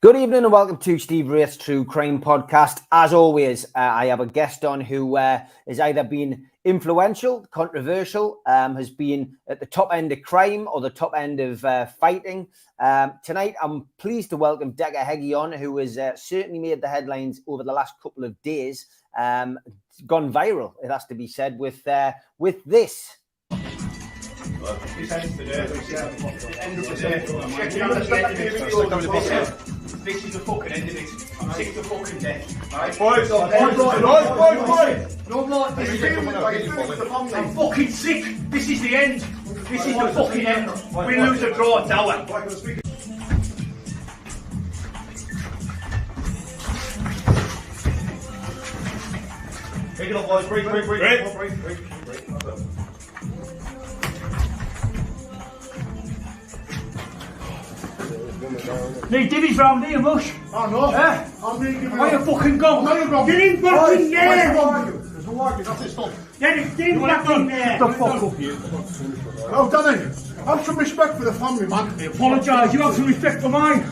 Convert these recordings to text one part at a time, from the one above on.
Good evening and welcome to Steve Wraith's True Crime Podcast. As always, I have a guest on who has either been influential, controversial, has been at the top end of crime or the top end of fighting. Tonight, I'm pleased to welcome Decca Heggie on, who has certainly made the headlines over the last couple of days. Gone viral, it has to be said, with this. This is the fucking end of it. I'm sick to fucking death. Right? Boys. No more. I'm fucking sick. This is the end. This is the fucking end. We lose a draw, tower. Take it off, boys. Break. Need divvies round here, mush. Oh no. Eh? Where you fucking gone? Get in back in there. There's no argument. That's it. Stop. Get in back in there. The fuck up, you. Oh, Danny. Have some respect for the family, man. I apologise. You have some respect for mine.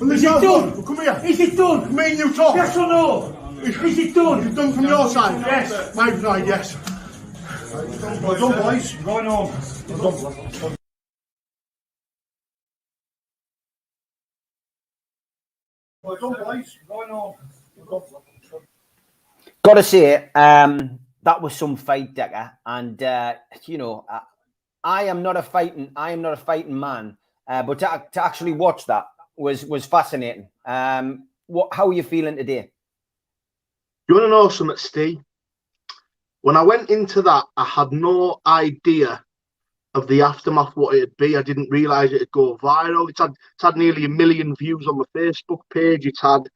Well, Is it done? Well, come here. Is it done? Me and you talk. Yes or no? Is it done? Is it done from your side? Yes. My side, yes. Well done, boys. Going home. Well done. Well done, boys. Going home. Gotta say, that was some fight, Decca, and I am not a fighting man, but to actually watch that was fascinating. How are you feeling today? You want to know something, Steve? When I went into that, I had no idea of the aftermath, what it'd be. I didn't realise it'd go viral. It's had nearly 1 million views on my Facebook page. It's had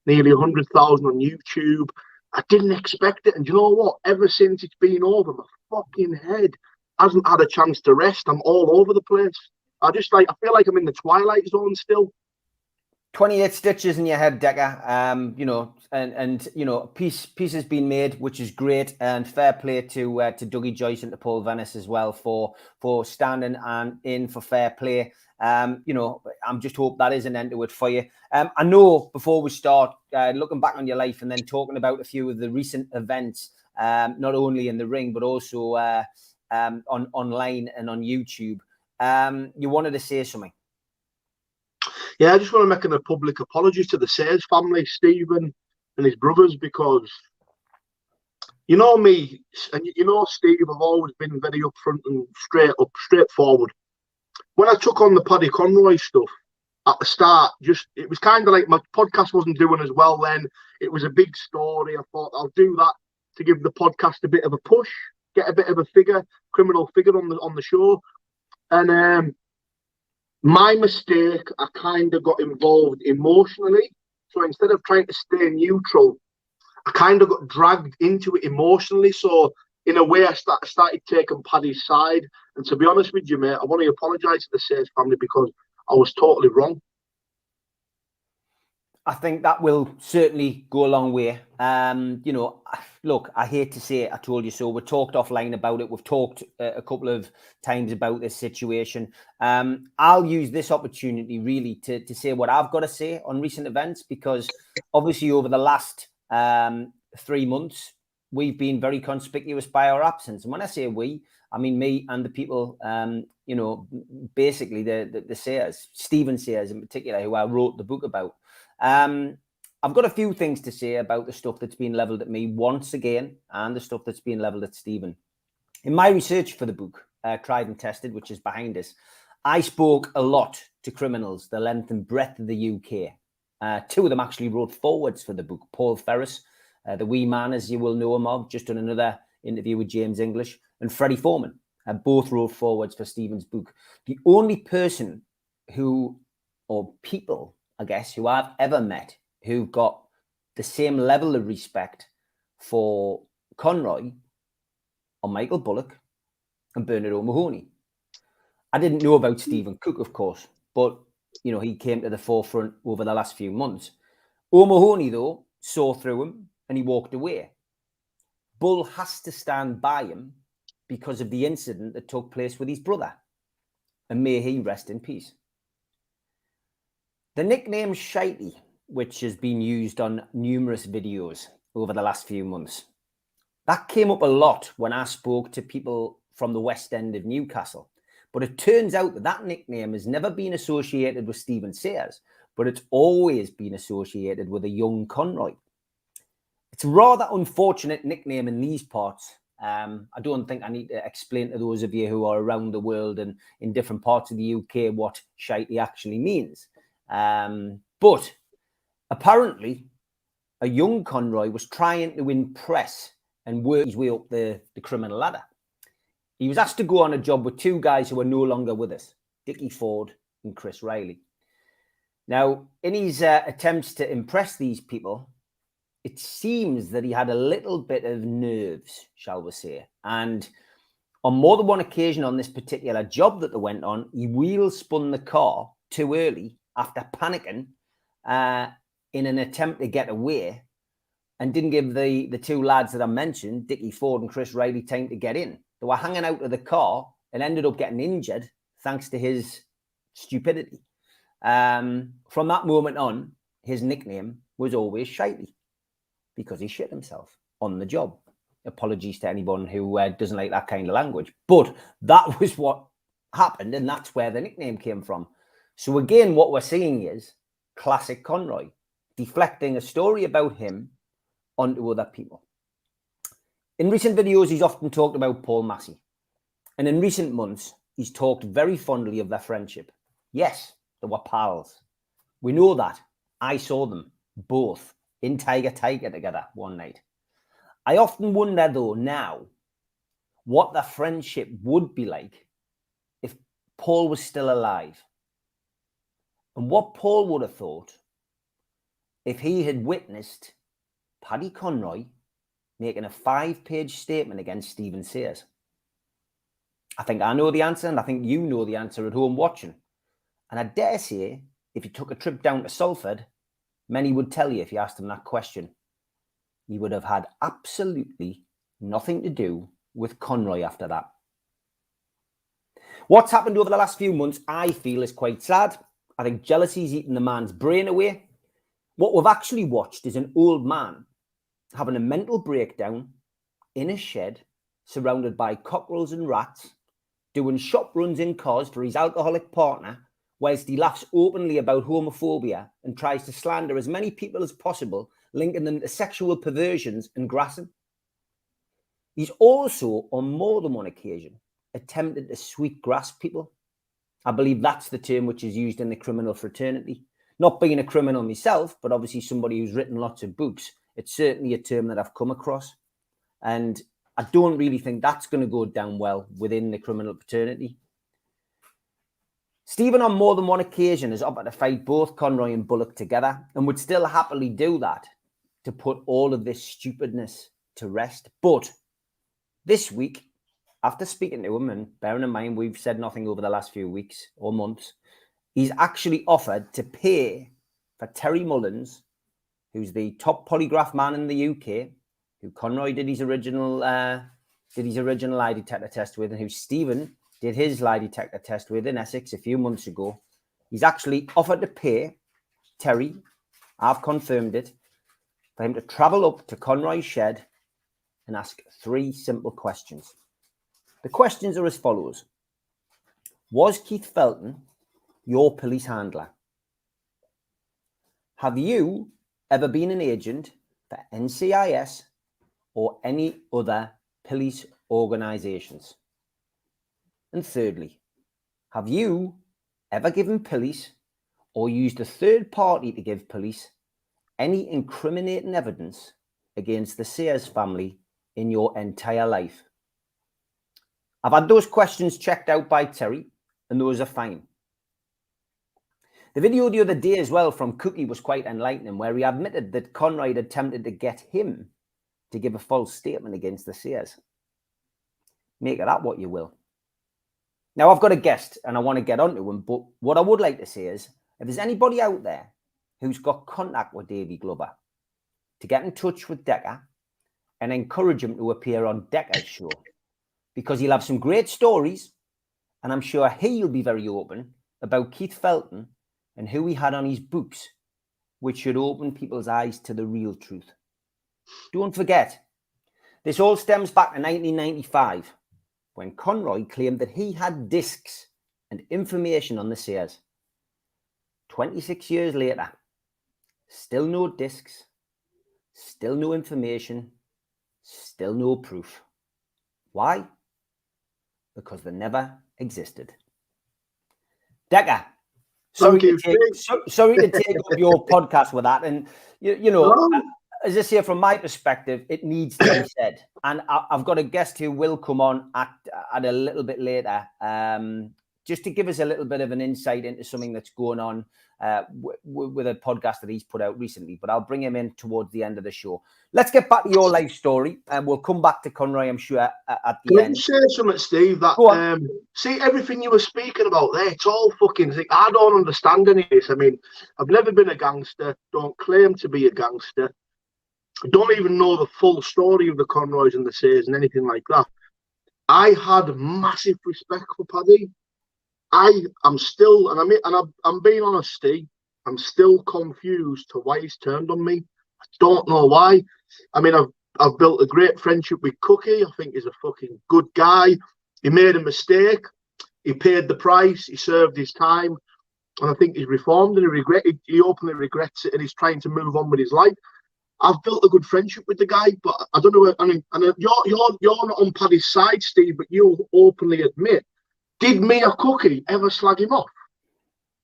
nearly 100,000 on YouTube. I didn't expect it. And you know what? Ever since it's been over, my fucking head hasn't had a chance to rest. I'm all over the place. I feel like I'm in the twilight zone still. 28 stitches in your head, Decca. Peace has been made, which is great, and fair play to Dougie Joyce and to Paul Venice as well for standing and in for fair play. I'm just hope that is an end to it for you. I know before we start looking back on your life and then talking about a few of the recent events, not only in the ring but also online and on YouTube. You wanted to say something. Yeah, I just want to make a public apology to the Sayers family, Stephen and his brothers, because you know me, and you know Steve, I've always been very upfront and straightforward. When I took on the Paddy Conroy stuff at the start, it was kind of like my podcast wasn't doing as well then. It was a big story. I thought I'll do that to give the podcast a bit of a push, get a bit of a criminal figure on the show, and my mistake, I kind of got involved emotionally. So instead of trying to stay neutral, I kind of got dragged into it emotionally. So in a way, I started taking Paddy's side. And to be honest with you, mate, I want to apologise to the Sayers family because I was totally wrong. I think that will certainly go a long way. Look, I hate to say it, I told you so. We talked offline about it. We've talked a couple of times about this situation. I'll use this opportunity really to say what I've got to say on recent events, because obviously over the last 3 months, we've been very conspicuous by our absence. And when I say we, I mean me and the people, basically the Sayers, Stephen Sayers in particular, who I wrote the book about. I've got a few things to say about the stuff that's been levelled at me once again and the stuff that's been levelled at Stephen. In my research for the book, Tried and Tested, which is behind us, I spoke a lot to criminals the length and breadth of the UK. Two of them actually wrote forwards for the book. Paul Ferris, the wee man, as you will know him of, just done another interview with James English, and Freddie Foreman, both wrote forwards for Stephen's book. The only person or people, I guess, who I've ever met who've got the same level of respect for Conroy or Michael Bullock and Bernard O'Mahony. I didn't know about Stephen Cook, of course, but, he came to the forefront over the last few months. O'Mahony, though, saw through him and he walked away. Bull has to stand by him because of the incident that took place with his brother. And may he rest in peace. The nickname Shitey, which has been used on numerous videos over the last few months, that came up a lot when I spoke to people from the West End of Newcastle. But it turns out that that nickname has never been associated with Stephen Sayers, but it's always been associated with a young Conroy. It's a rather unfortunate nickname in these parts. I don't think I need to explain to those of you who are around the world and in different parts of the UK what shitey actually means. But apparently, a young Conroy was trying to impress and work his way up the criminal ladder. He was asked to go on a job with two guys who are no longer with us, Dickie Ford and Chris Riley. Now, in his attempts to impress these people, it seems that he had a little bit of nerves, shall we say. And on more than one occasion on this particular job that they went on, he wheel spun the car too early after panicking in an attempt to get away, and didn't give the two lads that I mentioned, Dickie Ford and Chris Riley, time to get in. They were hanging out of the car and ended up getting injured thanks to his stupidity. From that moment on, his nickname was always Shitey, because he shit himself on the job. Apologies to anyone who doesn't like that kind of language. But that was what happened, and that's where the nickname came from. So again, what we're seeing is classic Conroy, deflecting a story about him onto other people. In recent videos, he's often talked about Paul Massey. And in recent months, he's talked very fondly of their friendship. Yes, they were pals. We know that. I saw them both in Tiger together one night. I often wonder, though, now, what the friendship would be like if Paul was still alive. And what Paul would have thought if he had witnessed Paddy Conroy making a 5-page statement against Stephen Sayers. I think I know the answer, and I think you know the answer at home watching. And I dare say, if you took a trip down to Salford, many would tell you if you asked them that question. He would have had absolutely nothing to do with Conroy after that. What's happened over the last few months, I feel, is quite sad. I think jealousy's eaten the man's brain away. What we've actually watched is an old man having a mental breakdown in a shed surrounded by cockerels and rats, doing shop runs in cars for his alcoholic partner, whilst he laughs openly about homophobia and tries to slander as many people as possible, linking them to sexual perversions and grassing. He's also, on more than one occasion, attempted to sweet grass people. I believe that's the term which is used in the criminal fraternity. Not being a criminal myself, but obviously somebody who's written lots of books, it's certainly a term that I've come across. And I don't really think that's going to go down well within the criminal fraternity. Stephen, on more than one occasion, has offered to fight both Conroy and Bullock together and would still happily do that to put all of this stupidness to rest. But this week, after speaking to him, and bearing in mind we've said nothing over the last few weeks or months, he's actually offered to pay for Terry Mullins, who's the top polygraph man in the UK, who Conroy did his original lie detector test with, and who Stephen did his lie detector test with in Essex a few months ago. He's actually offered to pay Terry, I've confirmed it, for him to travel up to Conroy's shed and ask 3 simple questions. The questions are as follows. Was Keith Felton your police handler? Have you ever been an agent for NCIS or any other police organisations? And thirdly, have you ever given police or used a third party to give police any incriminating evidence against the Sayers family in your entire life? I've had those questions checked out by Terry, and those are fine. The video the other day as well from Cookie was quite enlightening, where he admitted that Conroy had attempted to get him to give a false statement against the Sayers. Make of that what you will. Now, I've got a guest and I want to get onto him, but what I would like to say is, if there's anybody out there who's got contact with Davy Glover, to get in touch with Decca and encourage him to appear on Decca's show, because he'll have some great stories, and I'm sure he'll be very open about Keith Felton and who he had on his books, which should open people's eyes to the real truth. Don't forget, this all stems back to 1995, when Conroy claimed that he had discs and information on the Sayers. 26 years later, still no discs, still no information, still no proof. Why? Because they never existed. Decca, sorry to take up your podcast with that. And, you know, as I say, from my perspective, it needs to be said. And I've got a guest who will come on at a little bit later, just to give us a little bit of an insight into something that's going on with a podcast that he's put out recently. But I'll bring him in towards the end of the show. Let's get back to your life story, and we'll come back to Conroy, I'm sure, at the end. Can I say something, Steve? That see, everything you were speaking about there, it's all fucking sick. I don't understand any of this. I mean, I've never been a gangster, don't claim to be a gangster. I don't even know the full story of the Conroys and the Sayers and anything like that. I had massive respect for Paddy. I'm still, and I'm being honest, Steve, I'm still confused to why he's turned on me. I don't know why. I mean, I've built a great friendship with Cookie. I think he's a fucking good guy. He made a mistake. He paid the price. He served his time. And I think he's reformed, and he openly regrets it, and he's trying to move on with his life. I've built a good friendship with the guy, but I don't know. I mean, and you're not on Paddy's side, Steve, but you openly admit, did me or Cookie ever slag him off?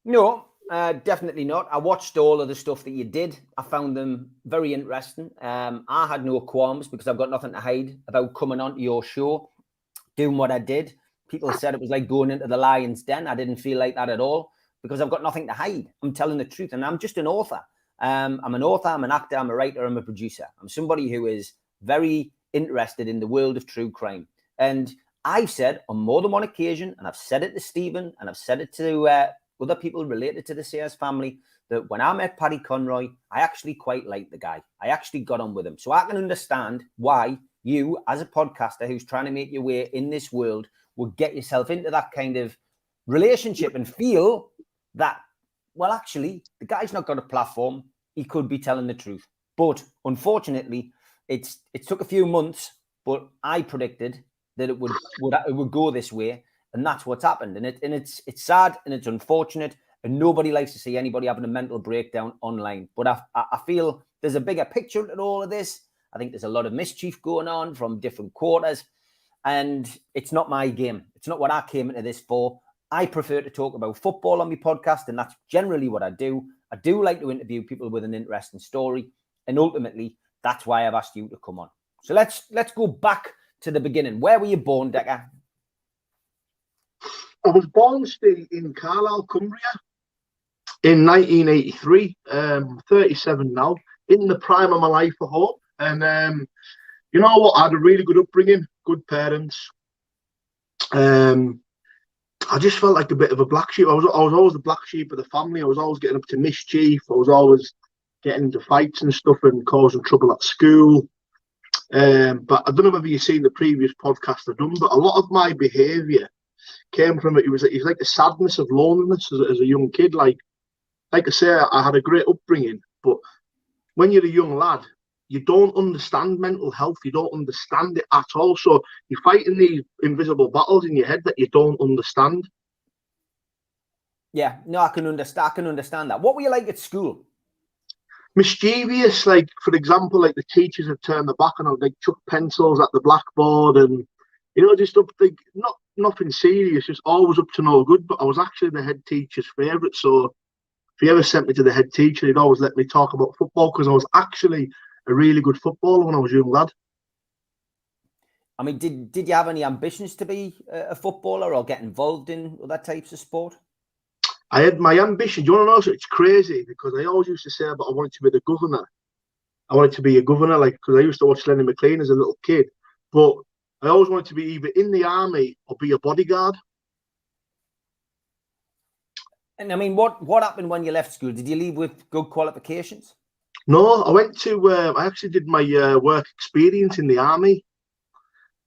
No, definitely not. I watched all of the stuff that you did. I found them very interesting. I had no qualms because I've got nothing to hide about coming onto your show, doing what I did. People said it was like going into the lion's den. I didn't feel like that at all because I've got nothing to hide. I'm telling the truth, and I'm just an author. I'm an author, I'm an actor, I'm a writer, I'm a producer. I'm somebody who is very interested in the world of true crime. And I've said on more than one occasion, and I've said it to Stephen, and I've said it to other people related to the Sayers family, that when I met Paddy Conroy, I actually quite liked the guy. I actually got on with him. So I can understand why you, as a podcaster who's trying to make your way in this world, would get yourself into that kind of relationship and feel that, well, actually, the guy's not got a platform. He could be telling the truth. But unfortunately, it took a few months, but I predicted that it would go this way, and that's what's happened. And it's sad and it's unfortunate, and nobody likes to see anybody having a mental breakdown online. But I feel there's a bigger picture to all of this. I think there's a lot of mischief going on from different quarters, and it's not my game. It's not what I came into this for. I prefer to talk about football on my podcast, and that's generally what I do. I do like to interview people with an interesting story, and ultimately, that's why I've asked you to come on. So let's go back to the beginning. Where were you born, Decca? I was born, Steve, in Carlisle, Cumbria, in 1983. 37 now, in the prime of my life, I hope. And you know what? I had a really good upbringing, good parents. I just felt like a bit of a black sheep. I was always the black sheep of the family. I was always getting up to mischief. I was always getting into fights and stuff and causing trouble at school. But I don't know whether you've seen the previous podcast I've done, but a lot of my behaviour came from it. It was like the sadness of loneliness as a young kid. Like I say, I had a great upbringing, but when you're a young lad, you don't understand mental health. You don't understand it at all. So you're fighting these invisible battles in your head that you don't understand. Yeah, no, I can understand that. What were you like at school? Mischievous, like, for example, like the teachers would turn their back and I'd like chuck pencils at the blackboard and, you know, just up, like, nothing serious, just always up to no good. But I was actually the head teacher's favourite. So if he ever sent me to the head teacher, he'd always let me talk about football because I was actually a really good footballer when I was a young lad. I mean, did you have any ambitions to be a footballer or get involved in other types of sport? I had my ambition. Do you want to know? So it's crazy because I always used to say, but I wanted to be the governor. I wanted to be a governor, like, because I used to watch Lenny McLean as a little kid. But I always wanted to be either in the army or be a bodyguard. And I mean, what happened when you left school? Did you leave with good qualifications? No, I went to, I actually did my work experience in the army.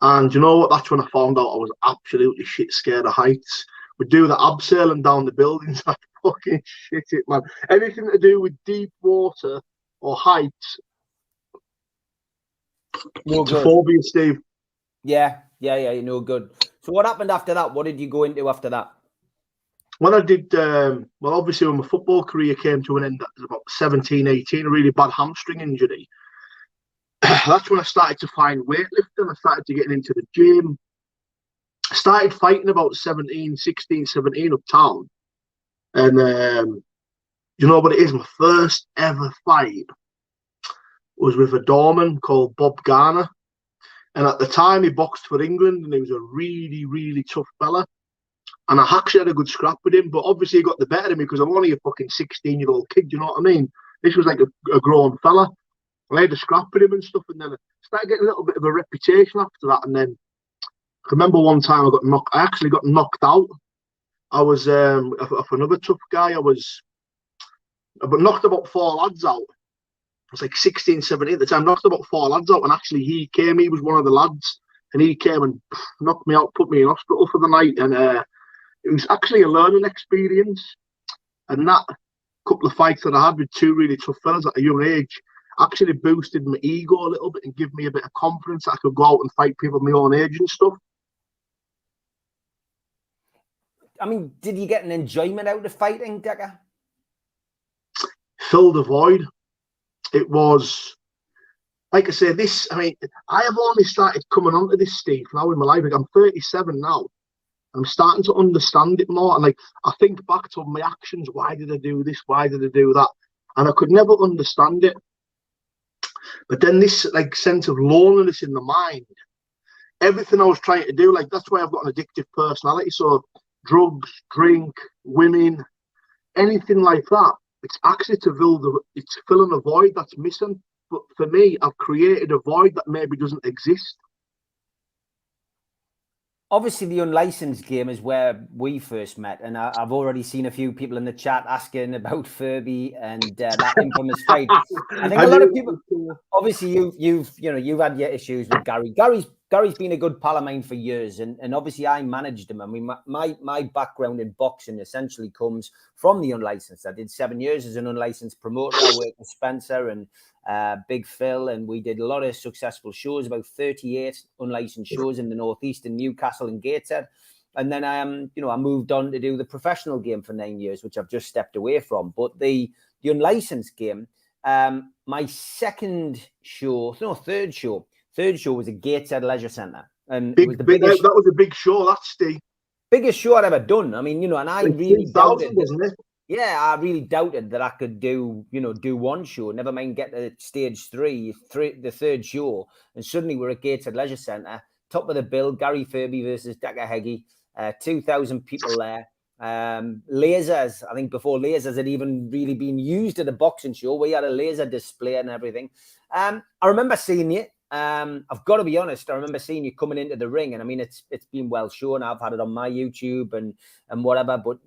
And you know what? That's when I found out I was absolutely shit scared of heights. We'd do the abseiling down the buildings like fucking shit it, man. Anything to do with deep water or heights, No it's a good. phobia, Steve. Yeah, no good. So what happened after that? What did you go into after that? When I did, well, obviously when my football career came to an end, that was about 17, 18, a really bad hamstring injury. That's when I started to find weightlifting. I started to get into the gym. I started fighting about 17 uptown. And you know what it is? My first ever fight was with a doorman called Bob Garner. And at the time, he boxed for England, and he was a really, really tough fella. And I actually had a good scrap with him, but obviously he got the better of me because I'm only a fucking 16-year-old kid, you know what I mean? This was like a grown fella. I had a scrap with him and stuff, and then I started getting a little bit of a reputation after that. And then I remember one time I actually got knocked out. I was of another tough guy. I knocked about 4 lads out. I was like 16, 17 at the time, knocked about 4 lads out, and actually he was one of the lads, and he came and knocked me out, put me in hospital for the night, and it was actually a learning experience. And that couple of fights that I had with 2 really tough fellas at a young age actually boosted my ego a little bit and give me a bit of confidence that I could go out and fight people my own age and stuff. I mean, did you get an enjoyment out of fighting, Decca? Filled a void. It was, like I say, I have only started coming onto this, Steve, now in my life. Like, I'm 37 now. I'm starting to understand it more. And like, I think back to my actions. Why did I do this? Why did I do that? And I could never understand it. But then this like sense of loneliness in the mind, everything I was trying to do, like that's why I've got an addictive personality. So drugs, drink, women, anything like that. It's actually it's filling a void that's missing. But for me, I've created a void that maybe doesn't exist. Obviously, the unlicensed game is where we first met, and I've already seen a few people in the chat asking about Furby and that infamous fight. I think a lot of people. Obviously, you've had your issues with Gary. Gary's been a good pal of mine for years, and obviously I managed him. I mean, my background in boxing essentially comes from the unlicensed. I did 7 years as an unlicensed promoter. I worked with Spencer and Big Phil, and we did a lot of successful shows, about 38 unlicensed shows in the Northeast, in Newcastle and Gateshead. And then I moved on to do the professional game for 9 years, which I've just stepped away from. But the unlicensed game, my third show was at Gateshead Leisure Centre, and it was the biggest. That was a big show. That's the biggest show I'd ever done. I mean, and I really doubted, wasn't it? Yeah, I really doubted that I could do one show, never mind get to stage three, the third show. And suddenly we're at Gateshead Leisure Centre, top of the bill, Gary Furby versus Decca Heggie, 2,000 people there. Lasers, I think before lasers had even really been used at a boxing show, we had a laser display and everything. I remember seeing you. I've got to be honest, I remember seeing you coming into the ring, and I mean, it's been well shown. I've had it on my YouTube and whatever, but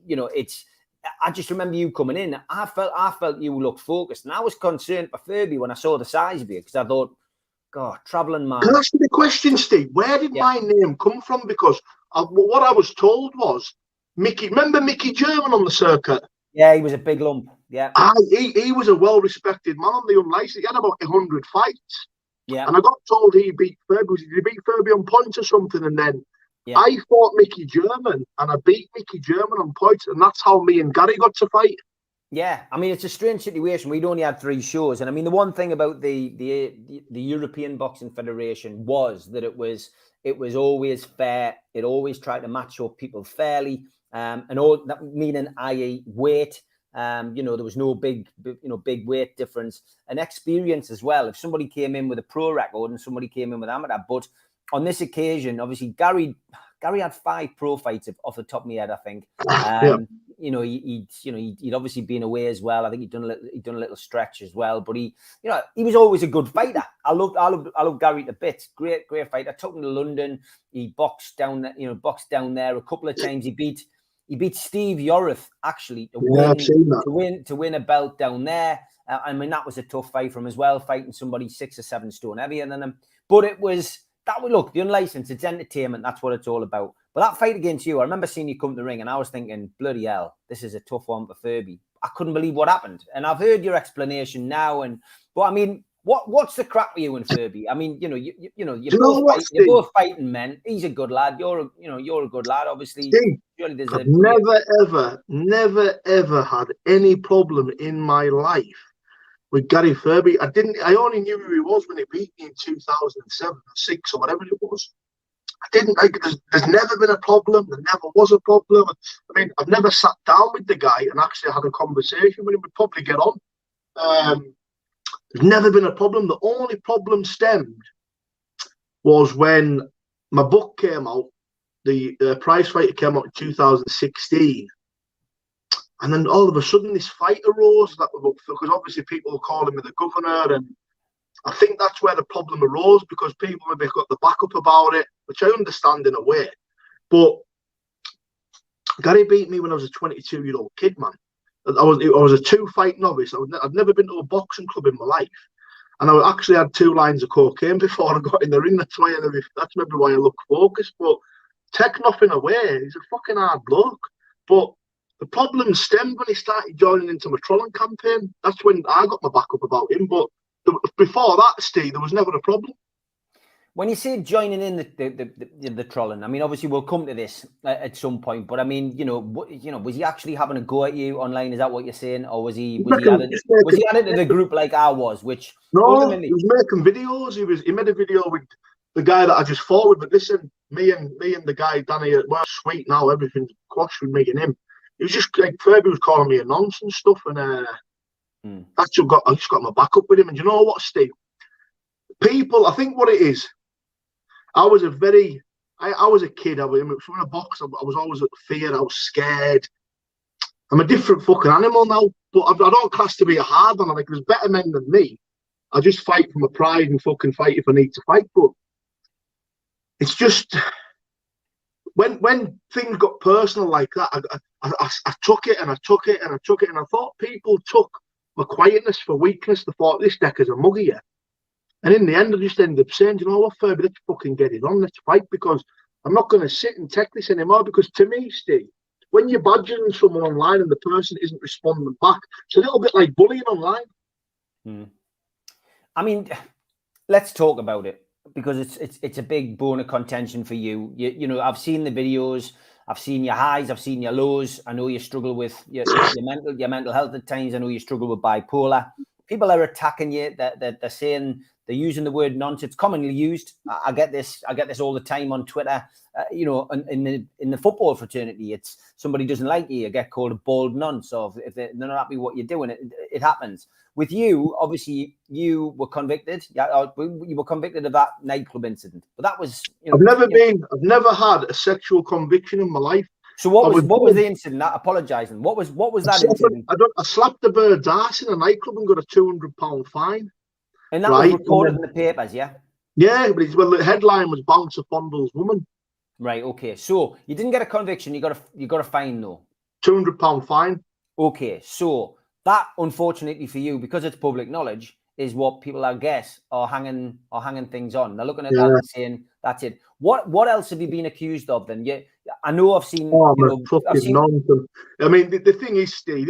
I just remember you coming in. I felt you looked focused, and I was concerned for Furby when I saw the size of you, because I thought, God, travelling man. Can I ask you the question, Steve? Where did my name come from? Because what I was told was remember Mickey German on the circuit? Yeah, he was a big lump. Yeah. He was a well-respected man on the unlicensed. He had about 100 fights. Yeah. And I got told he beat Furby. Did he beat Furby on points or something? And then I fought Mickey German, and I beat Mickey German on points, and that's how me and Gary got to fight. Yeah, I mean, it's a strange situation. We'd only had 3 shows, and I mean, the one thing about the European Boxing Federation was that it was always fair. It always tried to match up people fairly, and all that meaning, i.e., weight. There was no big weight difference, and experience as well. If somebody came in with a pro record and somebody came in with amateur, but on this occasion, obviously Gary had 5 pro fights off the top of my head, I think. He'd obviously been away as well. I think he'd done a little stretch as well. But he was always a good fighter. I love Gary to bits. Great fighter. I took him to London. He boxed down there a couple of times. He beat Steve Wraith actually to win a belt down there. I mean, that was a tough fight for him as well, fighting somebody 6 or 7 stone heavier than him. But the unlicensed, it's entertainment. That's what it's all about. But that fight against you, I remember seeing you come to the ring and I was thinking, bloody hell, this is a tough one for Furby. I couldn't believe what happened. And I've heard your explanation now. But I mean, what's the crack with you and Furby? I mean, you're both fighting men. He's a good lad. You're a good lad, obviously. Steve, I've never ever had any problem in my life with Gary Furby. I only knew who he was when he beat me in 2007 or 6 or whatever it was. There's never been a problem. There never was a problem. I mean, I've never sat down with the guy and actually had a conversation with him. We'd probably get on. There's never been a problem. The only problem stemmed was when my book came out. The prize fighter came out in 2016. And then all of a sudden this fight arose, because obviously people were calling me the governor, and I think that's where the problem arose, because people maybe got the backup about it, which I understand in a way. But Gary beat me when I was a 22-year-old kid, man. I was a 2-fight novice. I'd never been to a boxing club in my life. And I actually had 2 lines of cocaine before I got in the ring. That's maybe why I look focused. But take nothing away, he's a fucking hard bloke. But the problem stemmed when he started joining into my trolling campaign. That's when I got my backup about him. But before that, Steve, there was never a problem. When you say joining in the trolling, I mean, obviously we'll come to this at some point. But I mean, was he actually having a go at you online? Is that what you're saying, or was he added to the group like I was? Which no, he was making videos. He made a video with the guy that I just fought with. But listen, me and the guy Danny, we're sweet now. Everything's quashed with me and him. It was just like Furby was calling me a nonsense stuff, and I just got my back up with him. And you know what, Steve? People, I think what it is, I was a kid. I was from a box. I was always at fear. I was scared. I'm a different fucking animal now. But I don't class to be a hard one. Like, there's better men than me. I just fight from a pride and fucking fight if I need to fight. But it's just when things got personal like that, I took it and I took it and I took it, and I thought people took my quietness for weakness. They thought this Decca's a muggy here. And in the end, I just ended up saying, you know what, Furby, let's fucking get it on. Let's fight, because I'm not going to sit and take this anymore. Because to me, Steve, when you're badgering someone online and the person isn't responding back, it's a little bit like bullying online. I mean, let's talk about it, because it's a big bone of contention for you. You know, I've seen the videos. I've seen your highs. I've seen your lows. I know you struggle with your mental health at times. I know you struggle with bipolar. People are attacking you. They're saying, they're using the word nonsense. It's commonly used. I get this all the time on Twitter. In the football fraternity, it's somebody doesn't like you get called a bald nonce, or if they're not happy with what you're doing, it happens. With you, obviously, you were convicted. You were convicted of that nightclub incident, but that was. I've never had a sexual conviction in my life. So what was the incident? Apologising. What was that incident? I slapped a bird's ass in a nightclub and got a £200 fine. And that was recorded in the papers, yeah? Yeah, but the headline was Bouncer Fondle's woman. Right, okay. So you didn't get a conviction, you got a fine though. £200 fine. Okay, so that, unfortunately for you, because it's public knowledge, is what people, I guess, are hanging things on. They're looking at that and saying, that's it. What else have you been accused of then? Yeah, I know I've seen. Nonsense. I mean, the thing is, Steve,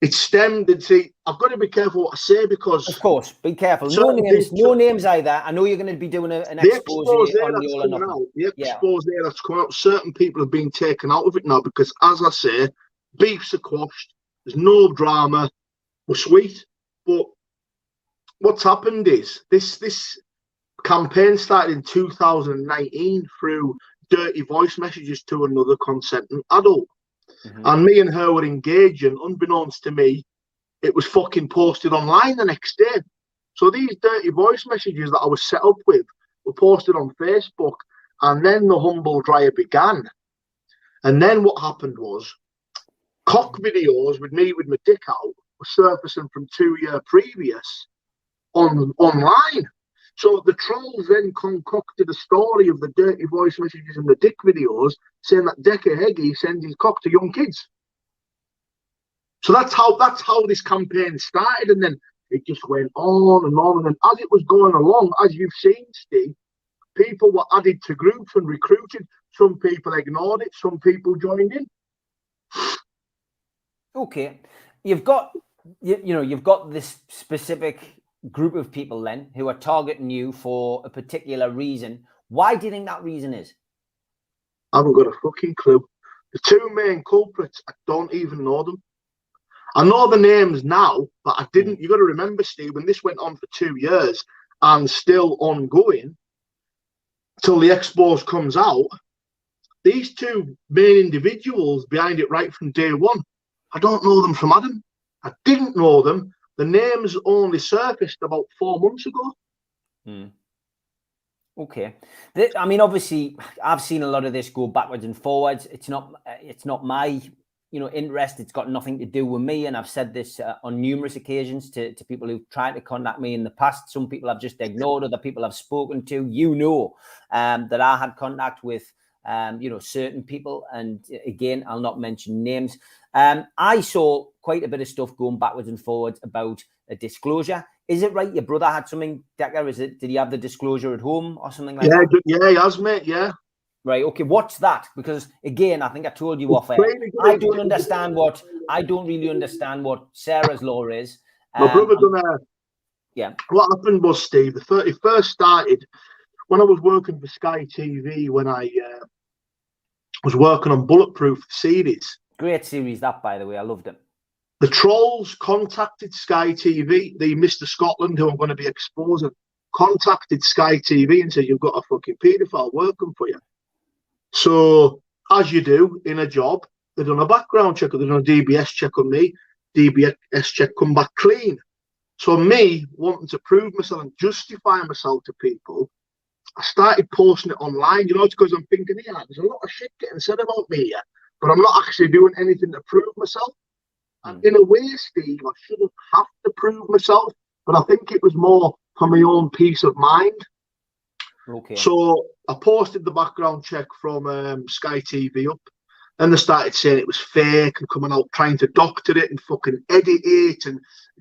it's stemmed, and see, I've got to be careful what I say, because of course, be careful. No names either. I know you're going to be doing an expose on the All or Nothing. The expose that's coming out. Certain people have been taken out of it now, because, as I say, beefs are quashed. There's no drama. We're sweet. But what's happened is this campaign started in 2019 through dirty voice messages to another consenting adult. And me and her were engaging. Unbeknownst to me, it was fucking posted online the next day. So these dirty voice messages that I was set up with were posted on Facebook, and then the humble dryer began. And then what happened was, cock videos with me with my dick out were surfacing from 2 years previous online. So the trolls then concocted a story of the dirty voice messages and the dick videos, saying that Decca Heggie sends his cock to young kids. So that's how this campaign started, and then it just went on and on. And then as it was going along, as you've seen, Steve, People were added to groups and recruited. Some people ignored it. Some people joined in. Okay, you've got you've got this specific group of people then who are targeting you for a particular reason. Why do you think that reason is? I haven't got a fucking clue. The two main culprits, I don't even know them. I know the names now, but I didn't. You got to remember, Steve, when this went on for 2 years and still ongoing till the expose comes out, these two main individuals behind it right from day one, I don't know them from Adam. I didn't know them. The names only surfaced about 4 months ago. Okay. I mean, obviously, I've seen a lot of this go backwards and forwards. It's not my, interest. It's got nothing to do with me. And I've said this on numerous occasions to people who've tried to contact me in the past. Some people I've just ignored, other people I've spoken to. That I had contact with, certain people. And again, I'll not mention names. I saw quite a bit of stuff going backwards and forwards about a disclosure. Is it right? Your brother had something, Decca? Did he have the disclosure at home or something like that? Yeah, he has, mate. Yeah. Right. Okay. What's that? Because again, I think I told you off air. I don't really understand what Sarah's law is. My brother done yeah. What happened was, Steve, it first started when I was working for Sky TV when I was working on Bulletproof series. Great series, that, by the way. I loved it. The trolls contacted Sky TV. The Mr. Scotland, who I'm going to be exposing, contacted Sky TV and said, "You've got a fucking paedophile working for you." So, as you do in a job, they've done a background check, they've done a DBS check on me. DBS check come back clean. So me wanting to prove myself and justify myself to people, I started posting it online, because I'm thinking, yeah, there's a lot of shit getting said about me here, but I'm not actually doing anything to prove myself. And in a way, Steve, I shouldn't have to prove myself, but I think it was more for my own peace of mind. Okay. So I posted the background check from Sky TV up, and they started saying it was fake and coming out trying to doctor it and fucking edit it and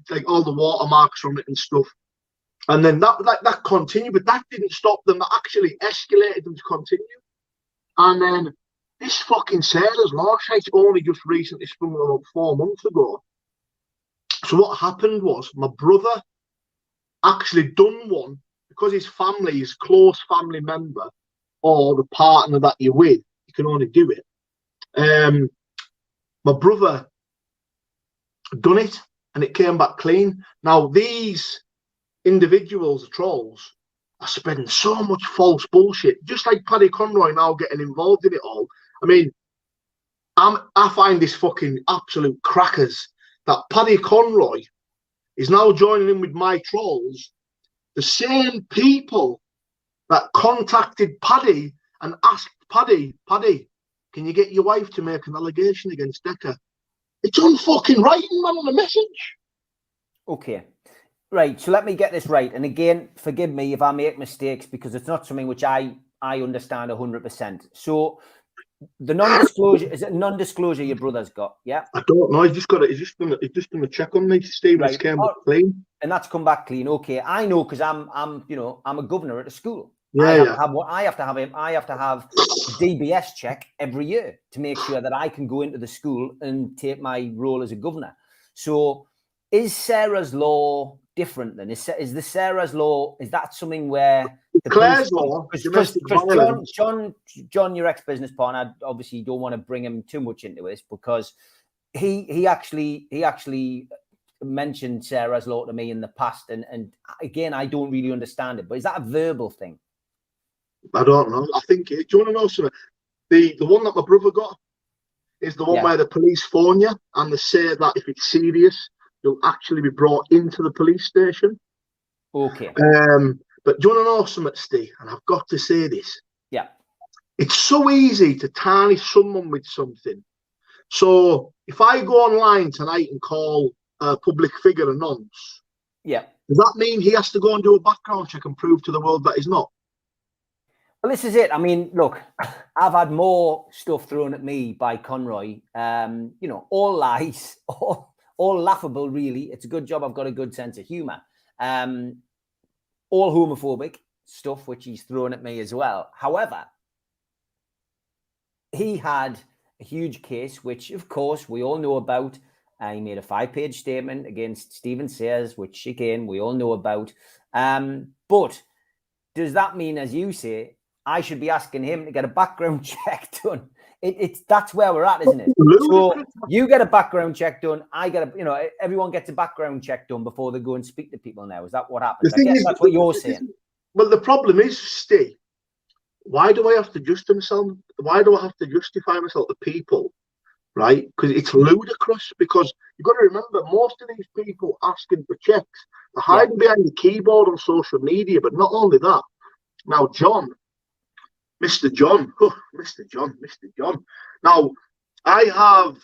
like all the watermarks from it and stuff. And then that continued, but that didn't stop them. That actually escalated them to continue. And then this fucking Sarah's law site only just recently sprung about 4 months ago. So what happened was my brother actually done one because his family, his close family member or the partner that you're with, you can only do it. My brother done it and it came back clean. Now these individuals, the trolls, are spreading so much false bullshit, just like Paddy Conroy now getting involved in it all. I mean, I find this fucking absolute crackers that Paddy Conroy is now joining in with my trolls, the same people that contacted Paddy and asked Paddy, can you get your wife to make an allegation against Decca? It's unfucking writing, man, on a message. Okay. Right, so let me get this right. And again, forgive me if I make mistakes because it's not something which I understand 100%. So the non-disclosure, is it non-disclosure your brother's got? Yeah. I don't know. He's just done a check on me, Steve. Right. It's came back clean. And that's come back clean. Okay, I know because I'm a governor at a school. Yeah, I have to have a DBS check every year to make sure that I can go into the school and take my role as a governor. So, is Sarah's law different then? Is the Sarah's law, is that something where the Claire's law, because John, your ex-business partner, obviously you don't want to bring him too much into this because he actually mentioned Sarah's law to me in the past, and again I don't really understand it. But is that a verbal thing? I don't know. I think do you want to know something? The one that my brother got is the one where the police phone you and they say that if it's serious, you'll actually be brought into the police station. Okay. But do you want to know something, Steve? And I've got to say this. Yeah. It's so easy to tarnish someone with something. So if I go online tonight and call a public figure a nonce, does that mean he has to go and do a background check and prove to the world that he's not? Well, this is it. I mean, look, I've had more stuff thrown at me by Conroy. All lies, all laughable, really. It's a good job I've got a good sense of humour. All homophobic, stuff which he's thrown at me as well. However, he had a huge case, which of course we all know about. He made a 5-page statement against Stephen Sayers, which again we all know about. But does that mean, as you say, I should be asking him to get a background check done? That's where we're at, isn't it? So you get a background check done. I get everyone gets a background check done before they go and speak to people now. Is that what happens? I guess that's what you're saying. Well, the problem is, Steve, why do I have to justify myself? Why do I have to justify myself to people? Right? Because it's ludicrous. Because you've got to remember, most of these people asking for checks are hiding behind the keyboard on social media. But not only that, now Mr. John. Now, I have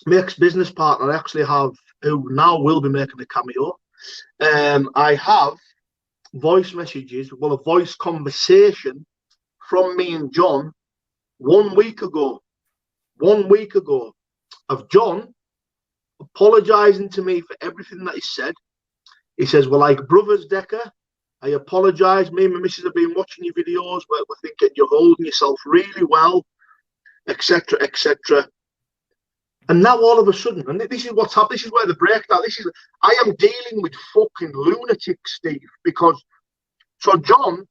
my ex-business partner. I actually have, who now will be making a cameo. I have voice messages, a voice conversation from me and John 1 week ago. 1 week ago, of John apologising to me for everything that he said. He says, "We're like brothers, Decca. I apologise. Me and my missus have been watching your videos. We're thinking you're holding yourself really well, etc., etc." And now all of a sudden, and this is what's happened. This is where the breakdown. I am dealing with fucking lunatics, Steve. Because John,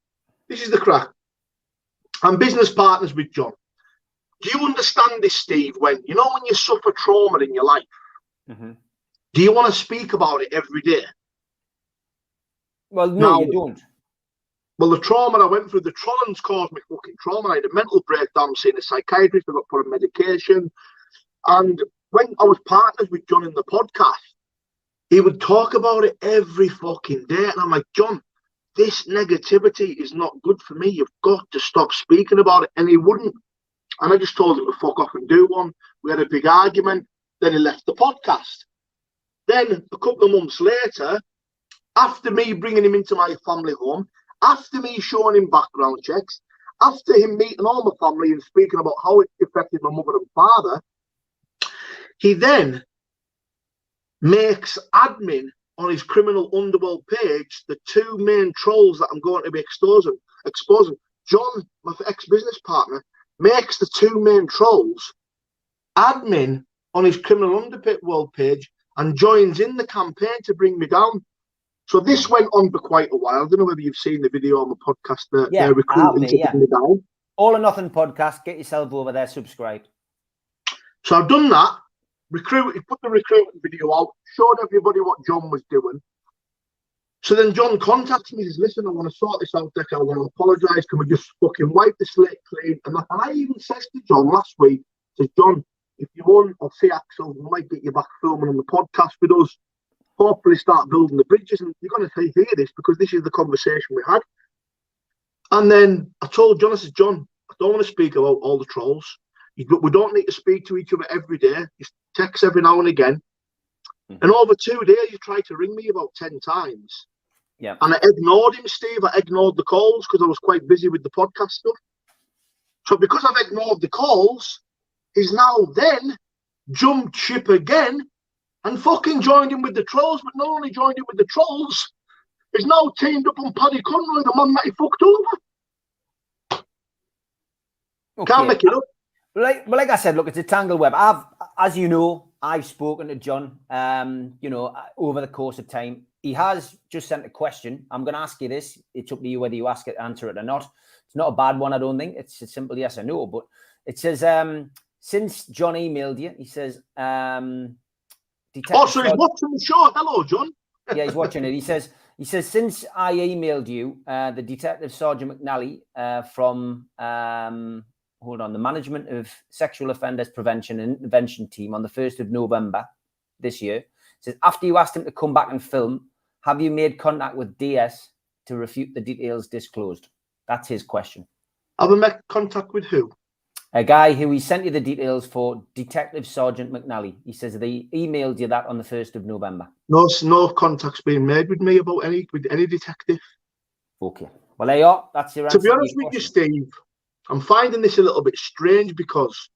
this is the crack. I'm business partners with John. Do you understand this, Steve? When you suffer trauma in your life, do you want to speak about it every day? Well, no, you don't. Well, the trauma I went through, the Trollins caused me fucking trauma. I had a mental breakdown, seeing a psychiatrist. I got put on medication. And when I was partners with John in the podcast, he would talk about it every fucking day. And I'm like, John, this negativity is not good for me. You've got to stop speaking about it. And he wouldn't. And I just told him to fuck off and do one. We had a big argument. Then he left the podcast. Then a couple of months later, after me bringing him into my family home, after me showing him background checks, after him meeting all my family and speaking about how it affected my mother and father, he then makes admin on his criminal underworld page the two main trolls that I'm going to be exposing. John, my ex-business partner, makes the two main trolls admin on his criminal underworld page and joins in the campaign to bring me down. So this went on for quite a while. I don't know whether you've seen the video on the podcast. They're recruiting to bring me down. All or Nothing podcast. Get yourself over there, subscribe. So I've done that. Put the recruiting video out, showed everybody what John was doing. So then John contacts me and says, "Listen, I want to sort this out, Decca. I want to apologise. Can we just fucking wipe the slate clean?" And I even said to John last week, says, "John, if you want, I'll see Axel. We might get you back filming on the podcast with us. Hopefully start building the bridges." And you're going to hear this because this is the conversation we had. And then I told John, I said, "John, I don't want to speak about all the trolls. We don't need to speak to each other every day. Just text every now and again." And over 2 days, you tried to ring me about 10 times. Yeah. And I ignored him, Steve. I ignored the calls because I was quite busy with the podcast stuff. So because I've ignored the calls, he's now then jumped ship again and fucking joined in with the trolls. But not only joined in with the trolls, he's now teamed up on Paddy Conroy, the man that he fucked over. Okay. Can't make it up. Like I said, look, it's a tangled web. As you know, I've spoken to John, over the course of time. He has just sent a question. I'm going to ask you this. It's up to you whether you answer it or not. It's not a bad one, I don't think. It's a simple yes or no. But it says, since John emailed you, he says... so he's watching the show. Hello, John. Yeah, he's watching it. He says, since I emailed you, the Detective Sergeant McNally from... the Management of Sexual Offenders Prevention and Intervention Team on the 1st of November this year. It says, after you asked him to come back and film, have you made contact with DS to refute the details disclosed? That's his question. Have I made contact with who? A guy who he sent you the details for, Detective Sergeant McNally. He says they emailed you that on the 1st of November. No contact's being made with me about any detective. Okay. Well, there you are. That's your answer. To be honest with you, Steve, I'm finding this a little bit strange because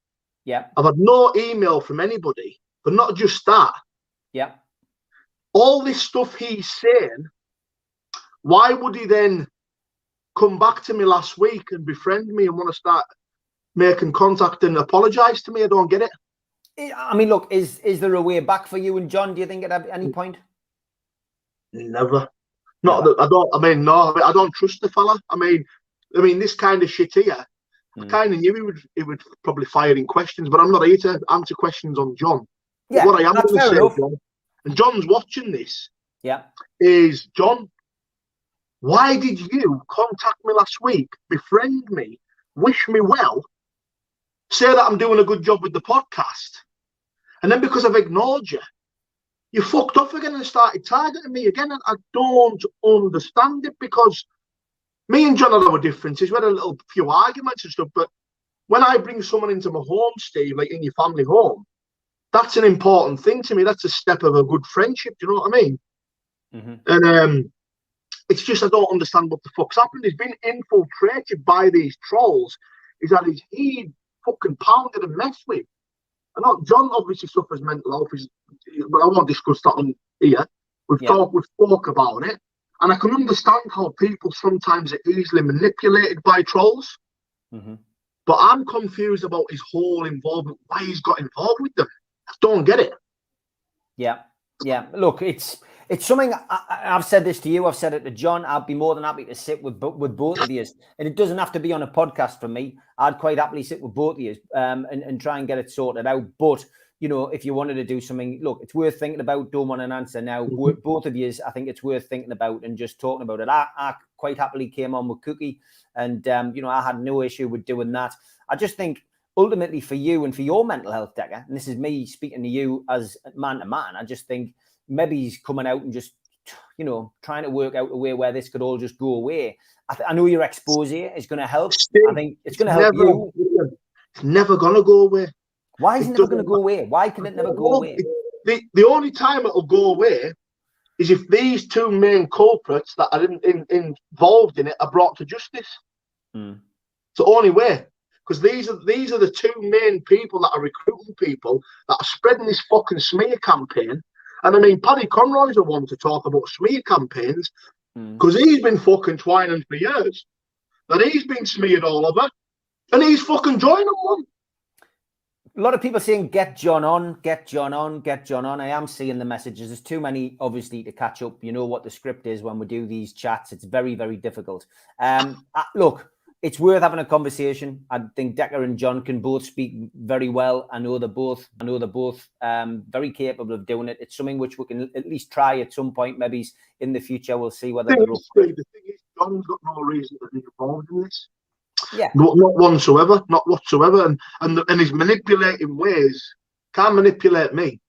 I've had no email from anybody, but not just that. Yeah. All this stuff he's saying, why would he then come back to me last week and befriend me and want to start making contact and apologise to me. I don't get it. I mean, look, is there a way back for you and John, do you think, at any point? Never. Not that I don't. I mean, no. I don't trust the fella. I mean, this kind of shit here. I kind of knew he would probably fire in questions, but I'm not here to answer questions on John. Yeah, what I am that's going to fair say, enough. John, and John's watching this. Yeah. Is John? Why did you contact me last week, befriend me, wish me well, say that I'm doing a good job with the podcast, and then because I've ignored you, you fucked off again and started targeting me again? And I don't understand it, because me and John had our differences. We had a few arguments and stuff, but when I bring someone into my home, Steve, like in your family home, that's an important thing to me. That's a step of a good friendship. Do you know what I mean? Mm-hmm. And it's just I don't understand what the fuck's happened. He's been infiltrated by these trolls. He's had his head fucking pounded and messed with. I know John obviously suffers mental health, but I won't discuss that on here. We've spoke about it, and I can understand how people sometimes are easily manipulated by trolls. Mm-hmm. But I'm confused about his whole involvement, why he's got involved with them. I don't get it. Yeah. Look, it's something. I've said this to you. I've said it to John. I'd be more than happy to sit with both of you, and it doesn't have to be on a podcast for me. I'd quite happily sit with both of you and try and get it sorted out. But if you wanted to do something, look, it's worth thinking about. Don't want an answer now. Mm-hmm. Both of you, I think it's worth thinking about and just talking about it. I quite happily came on with Cookie, and I had no issue with doing that. I just think, ultimately, for you and for your mental health, Decca, and this is me speaking to you as man to man, I just think maybe he's coming out and just, trying to work out a way where this could all just go away. I know your exposure is going to help. Steve, I think it's going to help you. It's never going to go away. Why is it never going to go away? Why can it never go away? The only time it'll go away is if these two main culprits that are involved in it are brought to justice. It's the only way. Because these are the two main people that are recruiting people that are spreading this fucking smear campaign. And I mean, Paddy Conroy's the one to talk about smear campaigns because he's been fucking twining for years. That he's been smeared all over, and he's fucking joining one. A lot of people saying, get John on, get John on, get John on. I am seeing the messages. There's too many, obviously, to catch up. You know what the script is when we do these chats. It's very, very difficult. Look, it's worth having a conversation. I think Decca and John can both speak very well. I know they're both very capable of doing it. It's something which we can at least try at some point. Maybe in the future, we'll see whether they're up for it. The thing is, John's got no reason to be involved in this. Yeah, not whatsoever. And his manipulating ways can't manipulate me,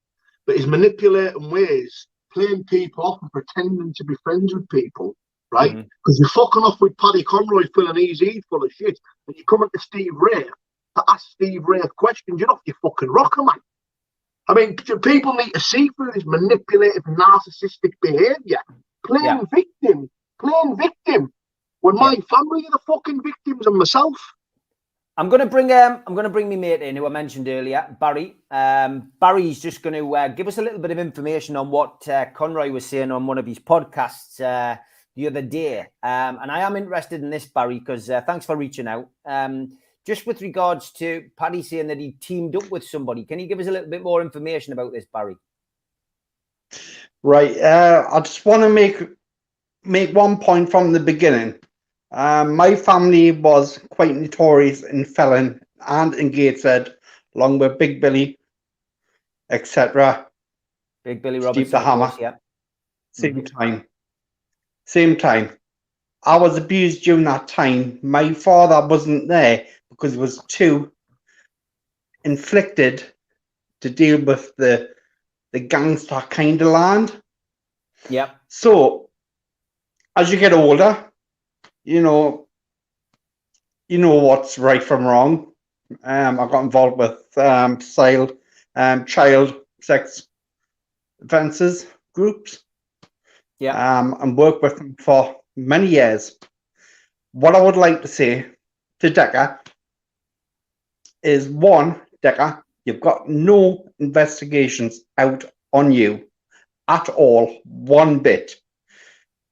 but his manipulating ways, playing people off and pretending to be friends with people. Right? Because you're fucking off with Paddy Conroy filling his head full of shit, and you come up to Steve Wraith to ask Steve Wraith questions. You're off your fucking rocker, man. I mean, people need to see through this manipulative, narcissistic behaviour. Playing victim. When my family are the fucking victims and myself. I'm gonna bring my mate in who I mentioned earlier, Barry. Barry's just going to give us a little bit of information on what Conroy was saying on one of his podcasts the other day. And I am interested in this, Barry, because thanks for reaching out. Just with regards to Paddy saying that he teamed up with somebody, can you give us a little bit more information about this, Barry? Right. I just want to make one point from the beginning. My family was quite notorious in Felon and in Gateshead, along with Big Billy, etc. Big Billy Robertson, Steve the Hammer. Course, yeah. Same time. I was abused during that time. My father wasn't there because he was too inflicted to deal with the gangster kind of land. Yeah. So as you get older, you know what's right from wrong. I got involved with child sex offences groups. Yeah. And worked with them for many years. What I would like to say to Decca is, one, Decca, you've got no investigations out on you at all, one bit.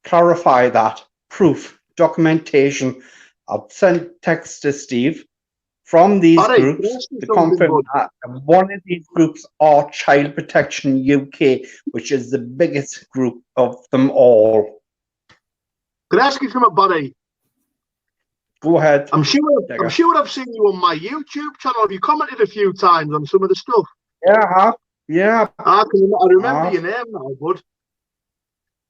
Clarify that. Proof documentation. I've sent text to Steve from these Barry, groups can I say to something, confirm bud? that one of these groups are Child Protection UK, which is the biggest group of them all. Can I ask you something, Barry? Go ahead. I'm sure Decca. I've seen you on my YouTube channel. Have you commented a few times on some of the stuff? Yeah, I have. Yeah. I remember your name now, bud.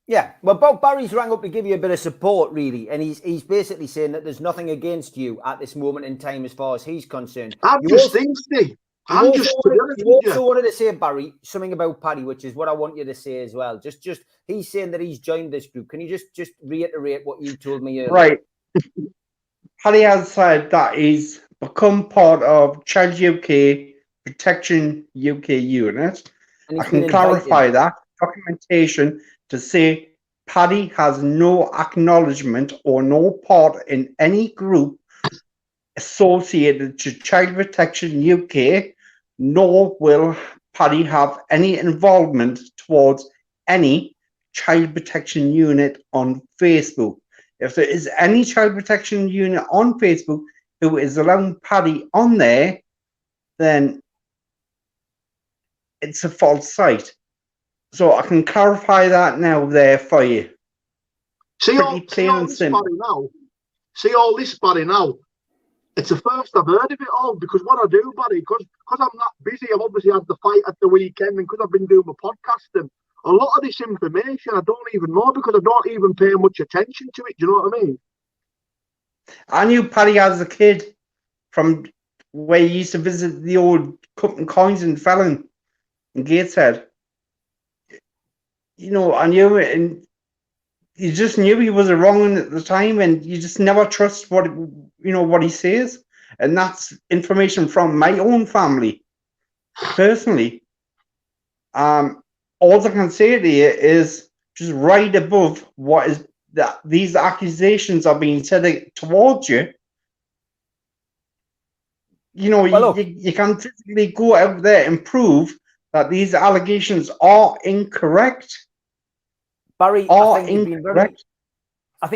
Yeah, well, Bob Barry's rang up to give you a bit of support, really, and he's basically saying that there's nothing against you at this moment in time as far as he's concerned. I'm just also wanted to say, Barry, something about Paddy, which is what I want you to say as well. Just he's saying that he's joined this group. Can you just reiterate what you told me earlier? Right. Paddy has said that he's become part of Child UK Protection UK unit. I can clarify that documentation to say Paddy has no acknowledgement or no part in any group associated to Child Protection UK, nor will Paddy have any involvement towards any Child Protection unit on Facebook. If there is any Child Protection unit on Facebook who is allowing Paddy on there, then it's a false site. So I can clarify that now there for you. See all this, Barry, now. It's the first I've heard of it all, because what I do, Barry, because I'm not busy, I've obviously had the fight at the weekend, and because I've been doing my podcasting, a lot of this information I don't even know, because I don't even pay much attention to it. Do you know what I mean? I knew Paddy as a kid from where he used to visit the old Cup and Coins in Felon in Gateshead. You know, I knew it, and you just knew he was wrong at the time, and you just never trust what he says. And that's information from my own family, personally. All I can say to you is just right above what is that these accusations are being said towards you. You know, you can physically go out there and that these allegations are incorrect. Barry, I think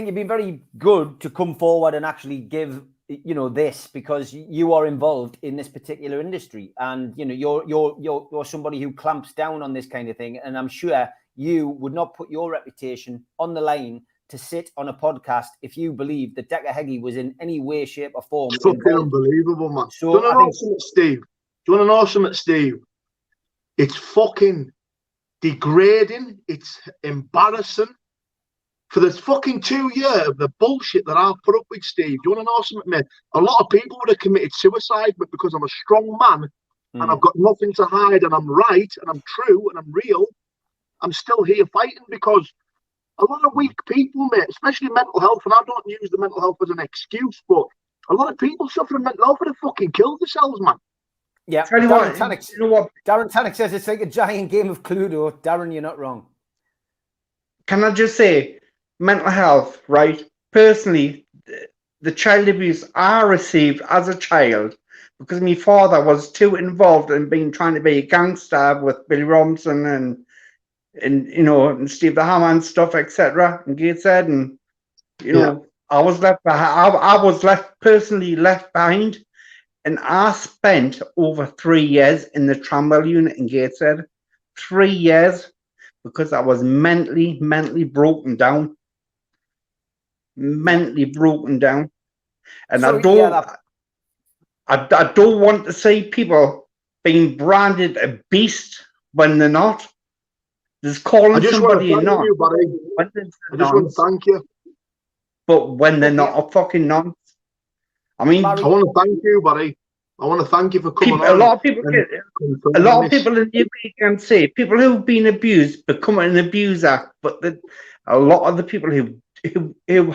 you've been very good to come forward and actually give, this, because you are involved in this particular industry, and you're somebody who clamps down on this kind of thing, and I'm sure you would not put your reputation on the line to sit on a podcast if you believe that Decca Heggie was in any way, shape, or form. It's fucking unbelievable, man. So Do you want to know something, Steve? It's fucking degrading. It's embarrassing. For the fucking 2 years of the bullshit that I've put up with, Steve, do you want to know something, mate? A lot of people would have committed suicide, but because I'm a strong man and I've got nothing to hide, and I'm right and I'm true and I'm real, I'm still here fighting, because a lot of weak people, mate, especially mental health, and I don't use the mental health as an excuse, but a lot of people suffering mental health would have fucking killed themselves, man. Yeah, Darren Tannock says it's like a giant game of Cluedo. Darren, you're not wrong. Can I just say, mental health, right? Personally, the child abuse I received as a child, because my father was too involved in trying to be a gangster with Billy Robinson and Steve the Hammer and stuff, etc. And Gateshead, and I was left behind. I was personally left behind, and I spent over 3 years in the Tramwell unit in Gateshead. 3 years, because I was mentally broken down. Mentally broken down, and I don't want to see people being branded a beast when they're not. There's calling somebody a nonce. I just want to thank you. But when they're not a fucking nonce. I mean, I want to thank you, buddy. I want to thank you for coming on. A lot of people in the UK can say people who've been abused become an abuser, but a lot of the people who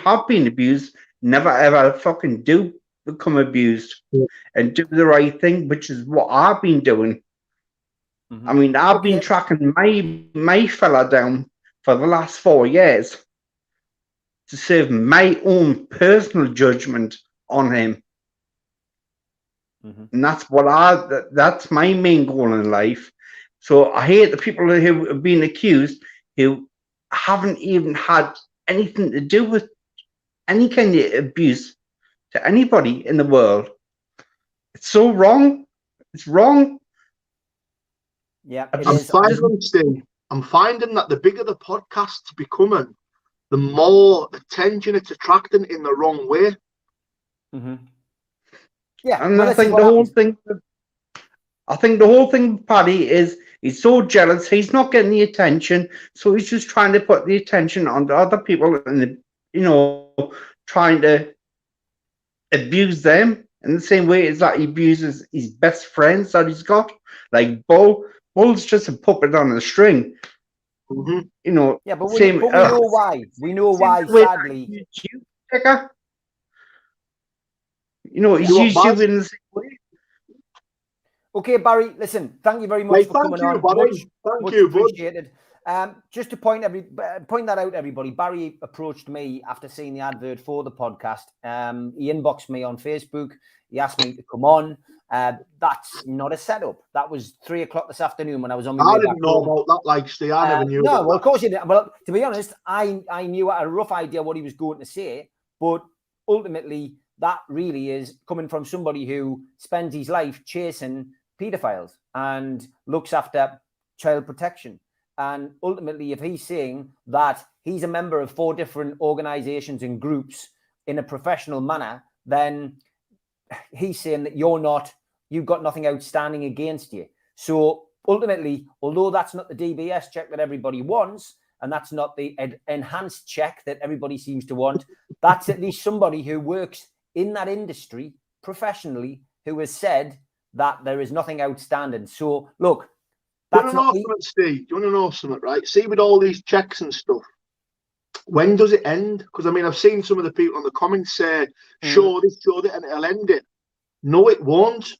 have been abused never ever fucking do become abused and do the right thing, which is what I've been doing. I mean, I've been tracking my fella down for the last 4 years to serve my own personal judgment on him. And that's that's my main goal in life. So I hate the people who have been accused who haven't even had anything to do with any kind of abuse to anybody in the world. It's so wrong. It's wrong. Yeah, I'm it I'm is. finding, Steve, I'm finding that the bigger the podcast's becoming, the more attention it's attracting in the wrong way. Mm-hmm. Yeah, And well, I this is think what the whole happens. thing. I think the whole thing with Paddy is he's so jealous. He's not getting the attention, so he's just trying to put the attention onto other people, and trying to abuse them in the same way as that he abuses his best friends that he's got. Like Bull. Bull's just a puppet on a string. Mm-hmm. Yeah, but we same. know why. We know why. Same way that Sadly, he used you, Decca. He's You what, used you Baz? in the same way. okay, Barry. Listen, thank you very much Right, for thank coming you, on. buddy. Thank Much you, bud. appreciated. Just to point that out, everybody. Barry approached me after seeing the advert for the podcast. He inboxed me on Facebook. He asked me to come on. That's not a setup. That was 3:00 this afternoon when I was on my way I back didn't know home. about that, like, Steve. I never knew No, about well, of that. course you didn't. Well, to be honest, I knew a rough idea what he was going to say, but ultimately, that really is coming from somebody who spends his life chasing paedophiles and looks after child protection. And ultimately, if he's saying that he's a member of 4 different organizations and groups in a professional manner, then he's saying that you've got nothing outstanding against you. So ultimately, although that's not the DBS check that everybody wants, and that's not the enhanced check that everybody seems to want, that's at least somebody who works in that industry professionally who has said that there is nothing outstanding. So look, that's not me. Steve? Do you want to know something, right? See, with all these checks and stuff, when does it end? Because, I mean, I've seen some of the people in the comments say, show this, and it'll end it. No, it won't.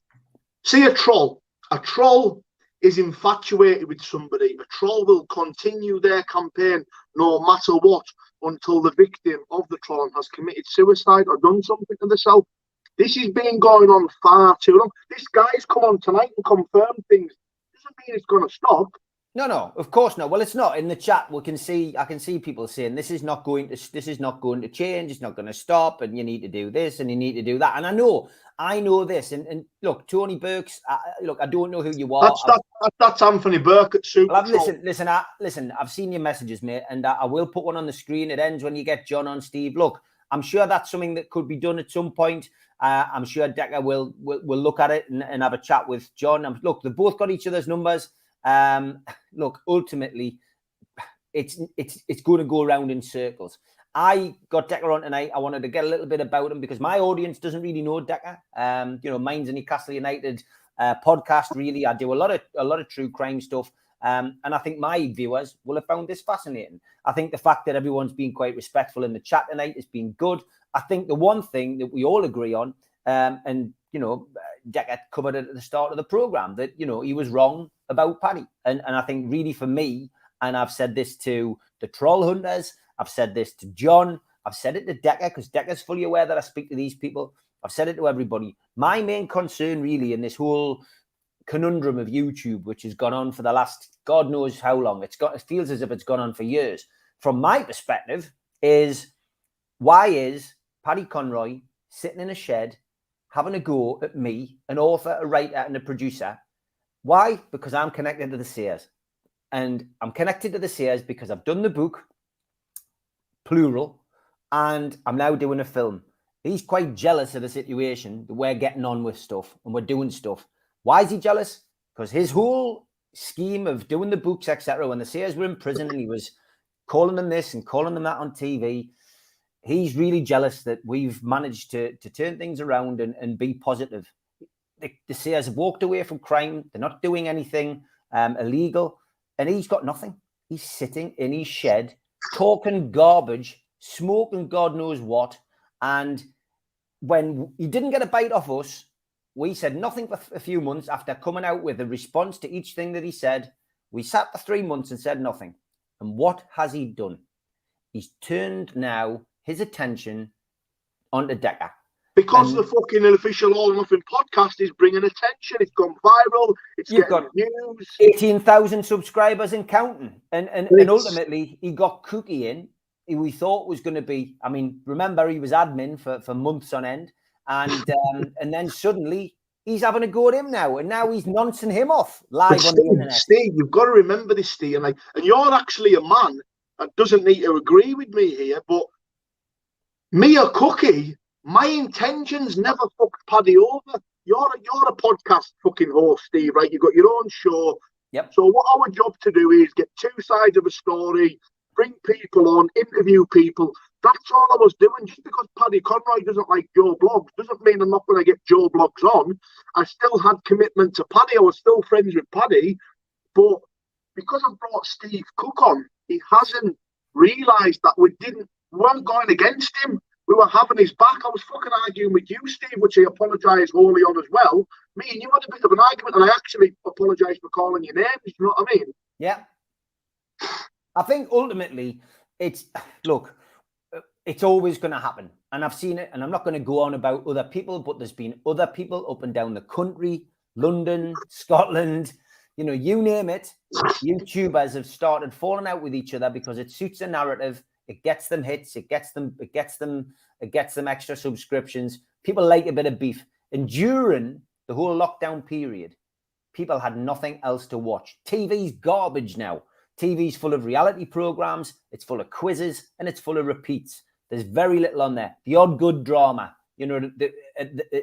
See, a troll is infatuated with somebody. A troll will continue their campaign no matter what until the victim of the troll has committed suicide or done something to themselves. This has been going on far too long. This guy's come on tonight and confirmed things. Doesn't mean it's going to stop. No, of course not. Well, it's not. In the chat, I can see people saying this is not going to change. It's not going to stop, and you need to do this and you need to do that. And I know this. And look, Tony Burke's. Look, I don't know who you are. That's Anthony Burke at Super. Listen. I've seen your messages, mate, and I will put one on the screen. It ends when you get John on, Steve. Look, I'm sure that's something that could be done at some point. I'm sure Decca will look at it and have a chat with John. Look, they've both got each other's numbers. Look, ultimately, it's going to go around in circles. I got Decca on tonight. I wanted to get a little bit about him because my audience doesn't really know Decca. Mine's a Newcastle United podcast. Really, I do a lot of true crime stuff. And I think my viewers will have found this fascinating. I think the fact that everyone's been quite respectful in the chat tonight has been good. I think the one thing that we all agree on, Decca covered it at the start of the program, that, he was wrong about Paddy. And I think really for me, and I've said this to the troll hunters, I've said this to John, I've said it to Decca, because Decca's fully aware that I speak to these people. I've said it to everybody. My main concern really in this whole conundrum of YouTube, which has gone on for the last God knows how long, it feels as if it's gone on for years. From my perspective, is why is Paddy Conroy sitting in a shed having a go at me, an author, a writer, and a producer? Why? Because I'm connected to the Seers. And I'm connected to the Seers because I've done the book, plural, and I'm now doing a film. He's quite jealous of the situation that we're getting on with stuff and we're doing stuff. Why is he jealous? Because his whole scheme of doing the books, etc., when the Seers were in prison and he was calling them this and calling them that on TV, he's really jealous that we've managed to turn things around and be positive. The Seers have walked away from crime. They're not doing anything illegal. And he's got nothing. He's sitting in his shed, talking garbage, smoking God knows what. And when he didn't get a bite off us, we said nothing for a few months. After coming out with a response to each thing that he said, we sat for 3 months and said nothing. And what has he done? He's turned now his attention onto Decca. Because the fucking official All or Nothing podcast is bringing attention. It's gone viral. It's getting news. 18,000 subscribers and counting. And ultimately, he got Cookie in who we thought was going to be, I mean, remember he was admin for months on end, and then suddenly he's having a go at him now, and now he's noncing him off live on the internet. Steve, you've got to remember this, Steve, and you're actually a man that doesn't need to agree with me here, but me a cookie, my intentions never fucked Paddy over. You're a podcast fucking host, Steve, right? You've got your own show. Yep. So what our job to do is get two sides of a story, bring people on, interview people. That's all I was doing. Just because Paddy Conroy doesn't like Joe Bloggs doesn't mean I'm not going to get Joe Bloggs on. I still had commitment to Paddy. I was still friends with Paddy. But because I brought Steve Cook on, he hasn't realised that we weren't going against him. We were having his back. I was fucking arguing with you, Steve, which I apologise wholly on as well. Me and you had a bit of an argument, and I actually apologise for calling your names. You know what I mean? Yeah. I think ultimately it's always going to happen. And I've seen it, and I'm not going to go on about other people, but there's been other people up and down the country, London, Scotland, you know, you name it. YouTubers have started falling out with each other because it suits a narrative. It gets them hits. It gets them extra subscriptions. People like a bit of beef. And during the whole lockdown period, people had nothing else to watch. TV's garbage now. TV's full of reality programs. It's full of quizzes, and it's full of repeats. There's very little on there. The odd good drama, you know,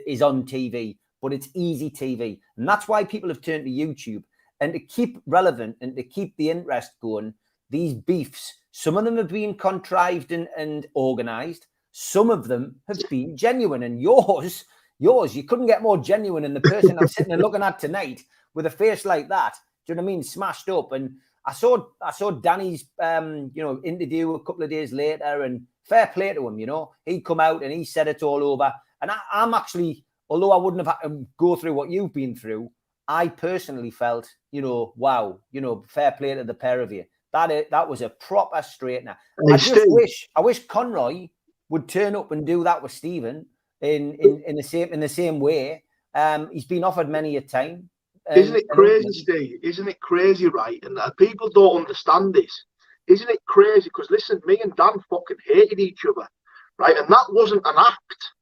is on TV, but it's easy TV. And that's why people have turned to YouTube. And to keep relevant and to keep the interest going, these beefs, some of them have been contrived and organised. Some of them have been genuine. And yours, you couldn't get more genuine than the person I'm sitting and looking at tonight with a face like that. Do you know what I mean? Smashed up. And I saw Danny's interview a couple of days later, and fair play to him, you know. He come out and he said it all over. And I'm actually, although I wouldn't have had to go through what you've been through, I personally felt, you know, wow, you know, fair play to the pair of you. That was a proper straightener. I wish Conroy would turn up and do that with Stephen in the same way. He's been offered many a time. Isn't it crazy, Steve? Isn't it crazy, right? And people don't understand this. Isn't it crazy? Because listen, me and Dan fucking hated each other, right? And that wasn't an act.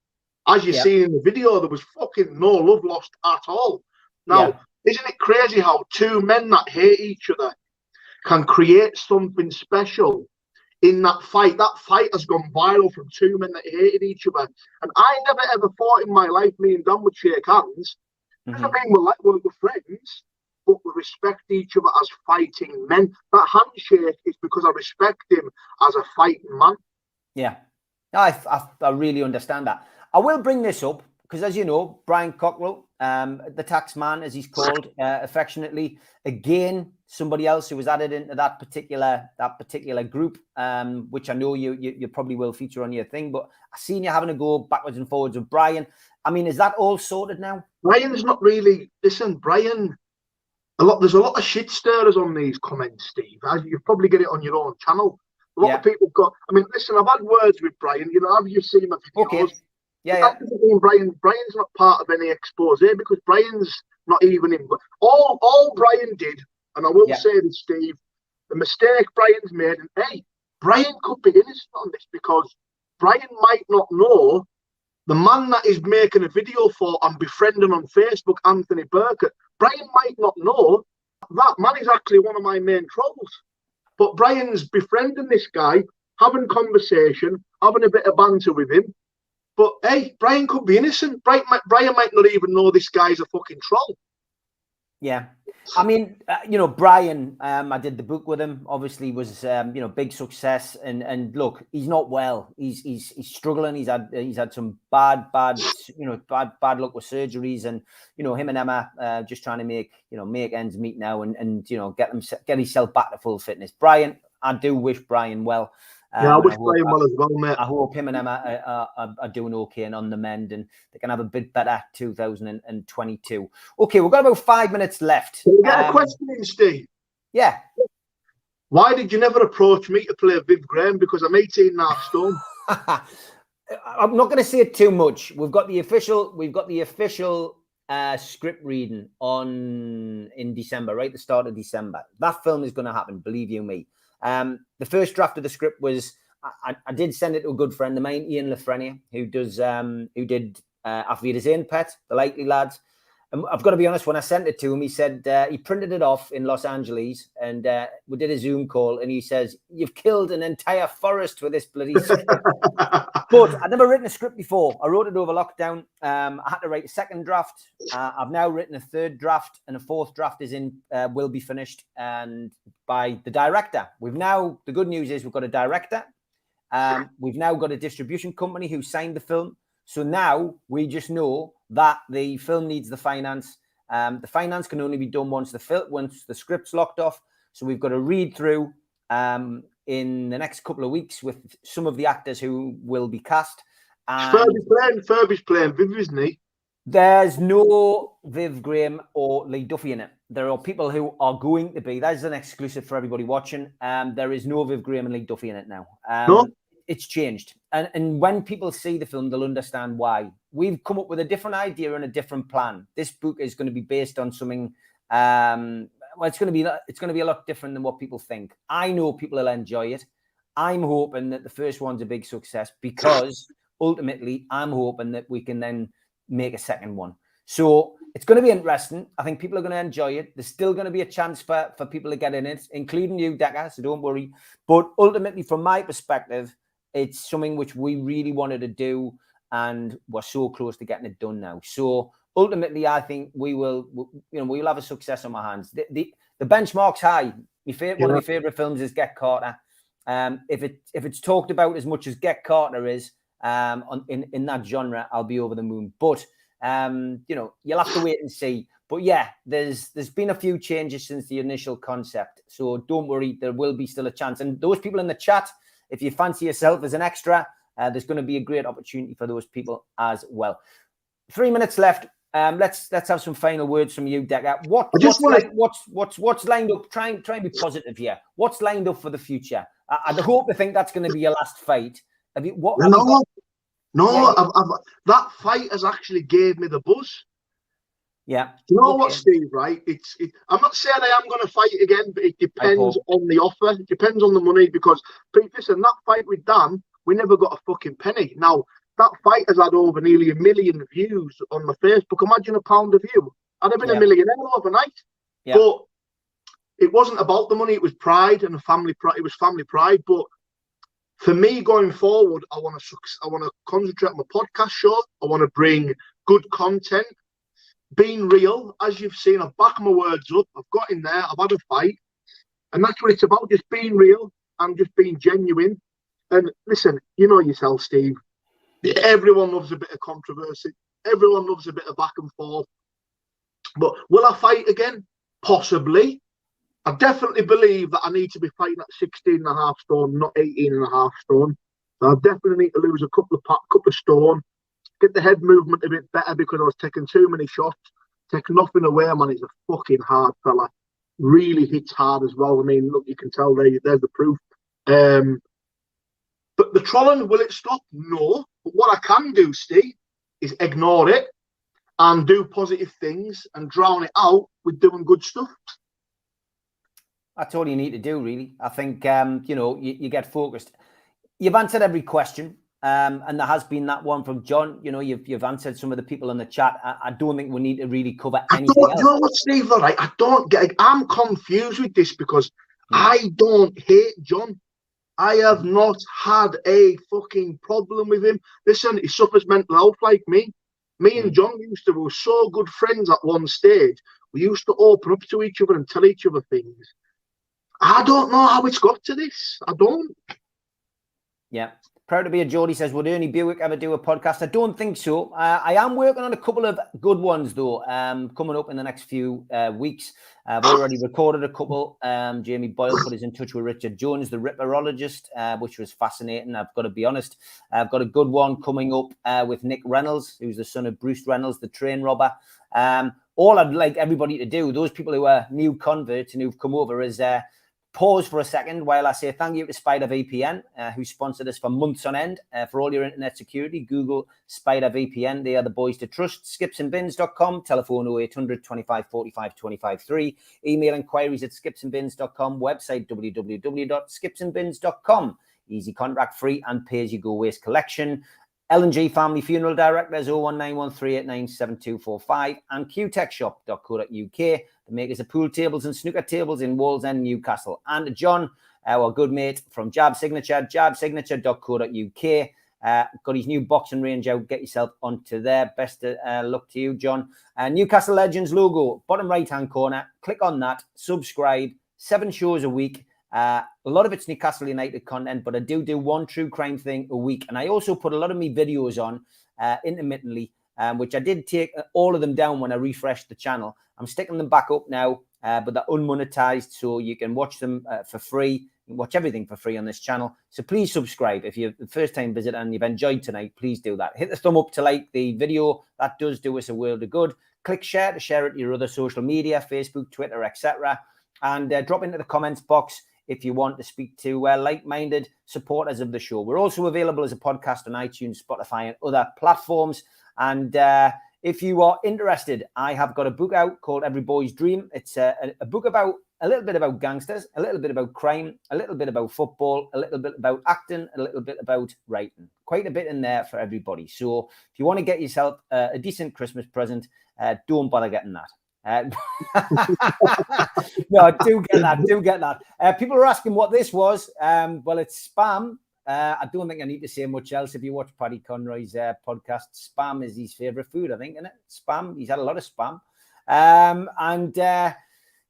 As you see in the video, there was fucking no love lost at all. Now, isn't it crazy how two men that hate each other can create something special in that fight? That fight has gone viral from two men that hated each other. And I never ever thought in my life me and Dan would shake hands. Doesn't mean we're friends, but we respect each other as fighting men. That handshake is because I respect him as a fighting man. Yeah, I really understand that. I will bring this up because, as you know, Brian Cockrell, the tax man, as he's called affectionately, again, somebody else who was added into that particular group, which I know you probably will feature on your thing. But I've seen you having to go backwards and forwards with Brian. I mean, is that all sorted now? Brian's not really. Listen, Brian. There's a lot of shit stirrers on these comments, Steve. You probably get it on your own channel. A lot of people got. I mean, listen, I've had words with Brian. You know, have you seen my videos? Okay. Yeah. Brian's not part of any expose because Brian's not even in. All Brian did, and I will say this, Steve, the mistake Brian's made, and hey, Brian could be innocent on this because Brian might not know the man that is making a video for and befriending on Facebook, Anthony Burkett. Brian might not know that man is actually one of my main trolls. But Brian's befriending this guy, having conversation, having a bit of banter with him. But hey, Brian could be innocent. Brian might not even know this guy's a fucking troll. Yeah. I mean, Brian, I did the book with him, obviously was, big success. And look, he's not well. He's struggling. He's had some bad luck with surgeries, and, him and Emma just trying to make ends meet now and get himself back to full fitness. Brian, I do wish Brian well. I wish Brian well as well, mate. I hope him and Emma are doing okay and on the mend, and they can have a bit better 2022. Okay, we've got about 5 minutes left. Can we get a question in, Steve? Yeah. Why did you never approach me to play Viv Graham? Because I'm 18.5 stone. I'm not going to say it too much. We've got the official script reading in December, right? The start of December. That film is going to happen, believe you me. The first draft of the script was I did send it to a good friend of mine, Ian Lafreniere, who did Auf Wiedersehen Pet, The Likely Lads. And I've got to be honest, when I sent it to him, he said he printed it off in Los Angeles, and we did a Zoom call, and he says, "You've killed an entire forest with this bloody script." But I'd never written a script before. I wrote it over lockdown. I had to write a second draft. I've now written a third draft, and a fourth draft will be finished, and by the director. The good news is we've got a director. We've now got a distribution company who signed the film. So now we just know that the film needs the finance. The finance can only be done once the script's locked off. So we've got to read through in the next couple of weeks with some of the actors who will be cast. Furby's playing Viv, isn't he? There's no Viv Graham or Lee Duffy in it. There are people who are going to be. That is an exclusive for everybody watching. There is no Viv Graham and Lee Duffy in it now. No? It's changed. And when people see the film, they'll understand why. We've come up with a different idea and a different plan. This book is going to be based on something. It's going to be a lot different than what people think. I know people will enjoy it. I'm hoping that the first one's a big success because ultimately I'm hoping that we can then make a second one. So it's going to be interesting. I think people are going to enjoy it. There's still going to be a chance for people to get in it, including you, Decca, so don't worry. But ultimately, from my perspective, it's something which we really wanted to do, and we're so close to getting it done now. So ultimately, I think we'll have a success on my hands. The benchmark's high. One of my favorite films is Get Carter. If it's talked about as much as Get Carter is in that genre, I'll be over the moon. But you'll have to wait and see. But yeah, there's been a few changes since the initial concept. So don't worry, there will be still a chance. And those people in the chat, if you fancy yourself as an extra, there's going to be a great opportunity for those people as well. 3 minutes left. Let's have some final words from you, Decca. What's lined up? Try and be positive here. What's lined up for the future? I hope to think that's going to be your last fight. That fight has actually gave me the buzz. Yeah. You know what, Steve, right? I'm not saying I am going to fight again, but it depends on the offer. It depends on the money, because, listen, that fight with Dan, we never got a fucking penny. Now, that fight has had over nearly 1 million views on my Facebook. Imagine a pound a view. I'd have been a millionaire overnight. Yeah. But it wasn't about the money. It was pride and family pride. It was family pride. But for me going forward, I want to concentrate on my podcast show. I want to bring good content. Being real, as you've seen, I've backed my words up. I've got in there. I've had a fight. And that's what it's about, just being real and just being genuine. And listen, you know yourself, Steve. Everyone loves a bit of controversy. Everyone loves a bit of back and forth. But will I fight again? Possibly. I definitely believe that I need to be fighting at 16.5 stone, not 18.5 stone. So I definitely need to lose a couple of stone. Get the head movement a bit better, because I was taking too many shots. Take nothing away, man. He's a fucking hard fella. Really hits hard as well. I mean, look, you can tell there's the proof. But the trolling, will it stop? No. But what I can do, Steve, is ignore it and do positive things and drown it out with doing good stuff. That's all you need to do, really. I think, you get focused. You've answered every question. And there has been that one from John. You know, you've answered some of the people in the chat. I don't think we need to really cover anything else. You know what, Steve? All right, I'm confused with this, because I don't hate John. I have not had a fucking problem with him. Listen, he suffers mental health like me. Me and John we were so good friends at one stage. We used to open up to each other and tell each other things. I don't know how it's got to this. I don't. Yeah. Proud to be a Geordie says, would Ernie Buick ever do a podcast? I don't think so. I am working on a couple of good ones, though, coming up in the next few weeks. I've already recorded a couple. Jamie Boyle put us in touch with Richard Jones, the Ripperologist, which was fascinating. I've got to be honest. I've got a good one coming up with Nick Reynolds, who's the son of Bruce Reynolds, the train robber. All I'd like everybody to do, those people who are new converts and who've come over, is pause for a second while I say thank you to Spider VPN, who sponsored us for months on end. For all your internet security, Google Spider VPN. They are the boys to trust. Skipsandbins.com, telephone 0800 25 45 25 3. Email inquiries at skipsandbins.com, website www.skipsandbins.com. easy contract free and pay-as-you-go waste collection. L&G Family Funeral Directors 01913897245 and qtechshop.co.uk, the makers of pool tables and snooker tables in Wallsend, Newcastle. And John, our good mate from Jab Signature, jabsignature.co.uk. Got his new boxing range out. Get yourself onto there. Best luck to you, John. Newcastle Legends logo, bottom right-hand corner. Click on that. Subscribe. 7 shows a week. A lot of it's Newcastle United content, but I do one true crime thing a week. And I also put a lot of my videos on intermittently, which I did take all of them down when I refreshed the channel. I'm sticking them back up now, but they're unmonetized, so you can watch them for free. You can watch everything for free on this channel. So please subscribe. If you're the first time visitor and you've enjoyed tonight, please do that. Hit the thumb up to like the video. That does do us a world of good. Click share to share it to your other social media, Facebook, Twitter, etc. And drop into the comments box if you want to speak to like-minded supporters of the show. We're also available as a podcast on iTunes, Spotify, and other platforms. And if you are interested, I have got a book out called Every Boy's Dream. It's a book about a little bit about gangsters, a little bit about crime, a little bit about football, a little bit about acting, a little bit about writing. Quite a bit in there for everybody. So if you want to get yourself a decent Christmas present, don't bother getting that. No, I do get that. People are asking what this was. Well, it's spam. I don't think I need to say much else. If you watch Paddy Conroy's podcast, spam is his favorite food, I think, isn't it? Spam. He's had a lot of spam.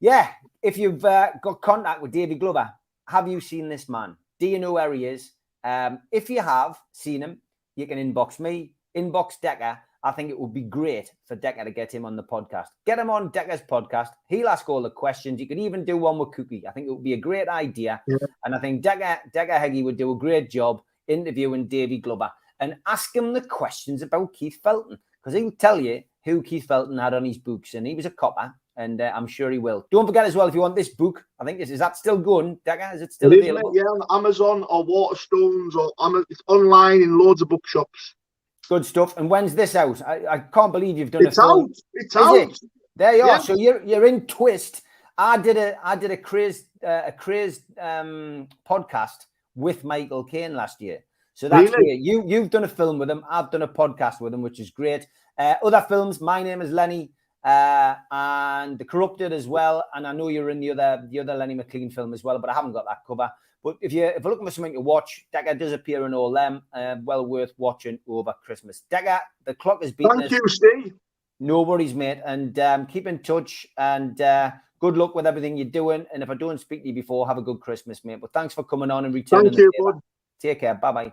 Yeah, if you've got contact with Davy Glover, have you seen this man? Do you know where he is? If you have seen him, you can inbox me, inbox Decca. I think it would be great for Decca to get him on the podcast. Get him on Decca's podcast. He'll ask all the questions. You could even do one with Cookie. I think it would be a great idea. Yeah. And I think Decca Heggie would do a great job interviewing Davy Glover and ask him the questions about Keith Felton, because he'll tell you who Keith Felton had on his books, and he was a copper, and I'm sure he will. Don't forget as well, if you want this book, I think is that still going, Decca? Is it still available? Yeah, on Amazon or Waterstones, or it's online in loads of bookshops. Good stuff. And when's this out? I can't believe you've done it's out. It's out. It? There you are. So you're in Twist. I did a crazed podcast with Michael Caine last year. So that's great. You've done a film with him. I've done a podcast with him, which is great. Other films. My Name is Lenny, and The Corrupted as well. And I know you're in the other Lenny McLean film as well, but I haven't got that cover. But if you're looking for something to watch, Decca does appear in all them. Well worth watching over Christmas. Decca, the clock is beating us. Thank you, Steve. No worries, mate. And keep in touch. And good luck with everything you're doing. And if I don't speak to you before, have a good Christmas, mate. But thanks for coming on and returning. Thank you, bud. Take care. Bye-bye.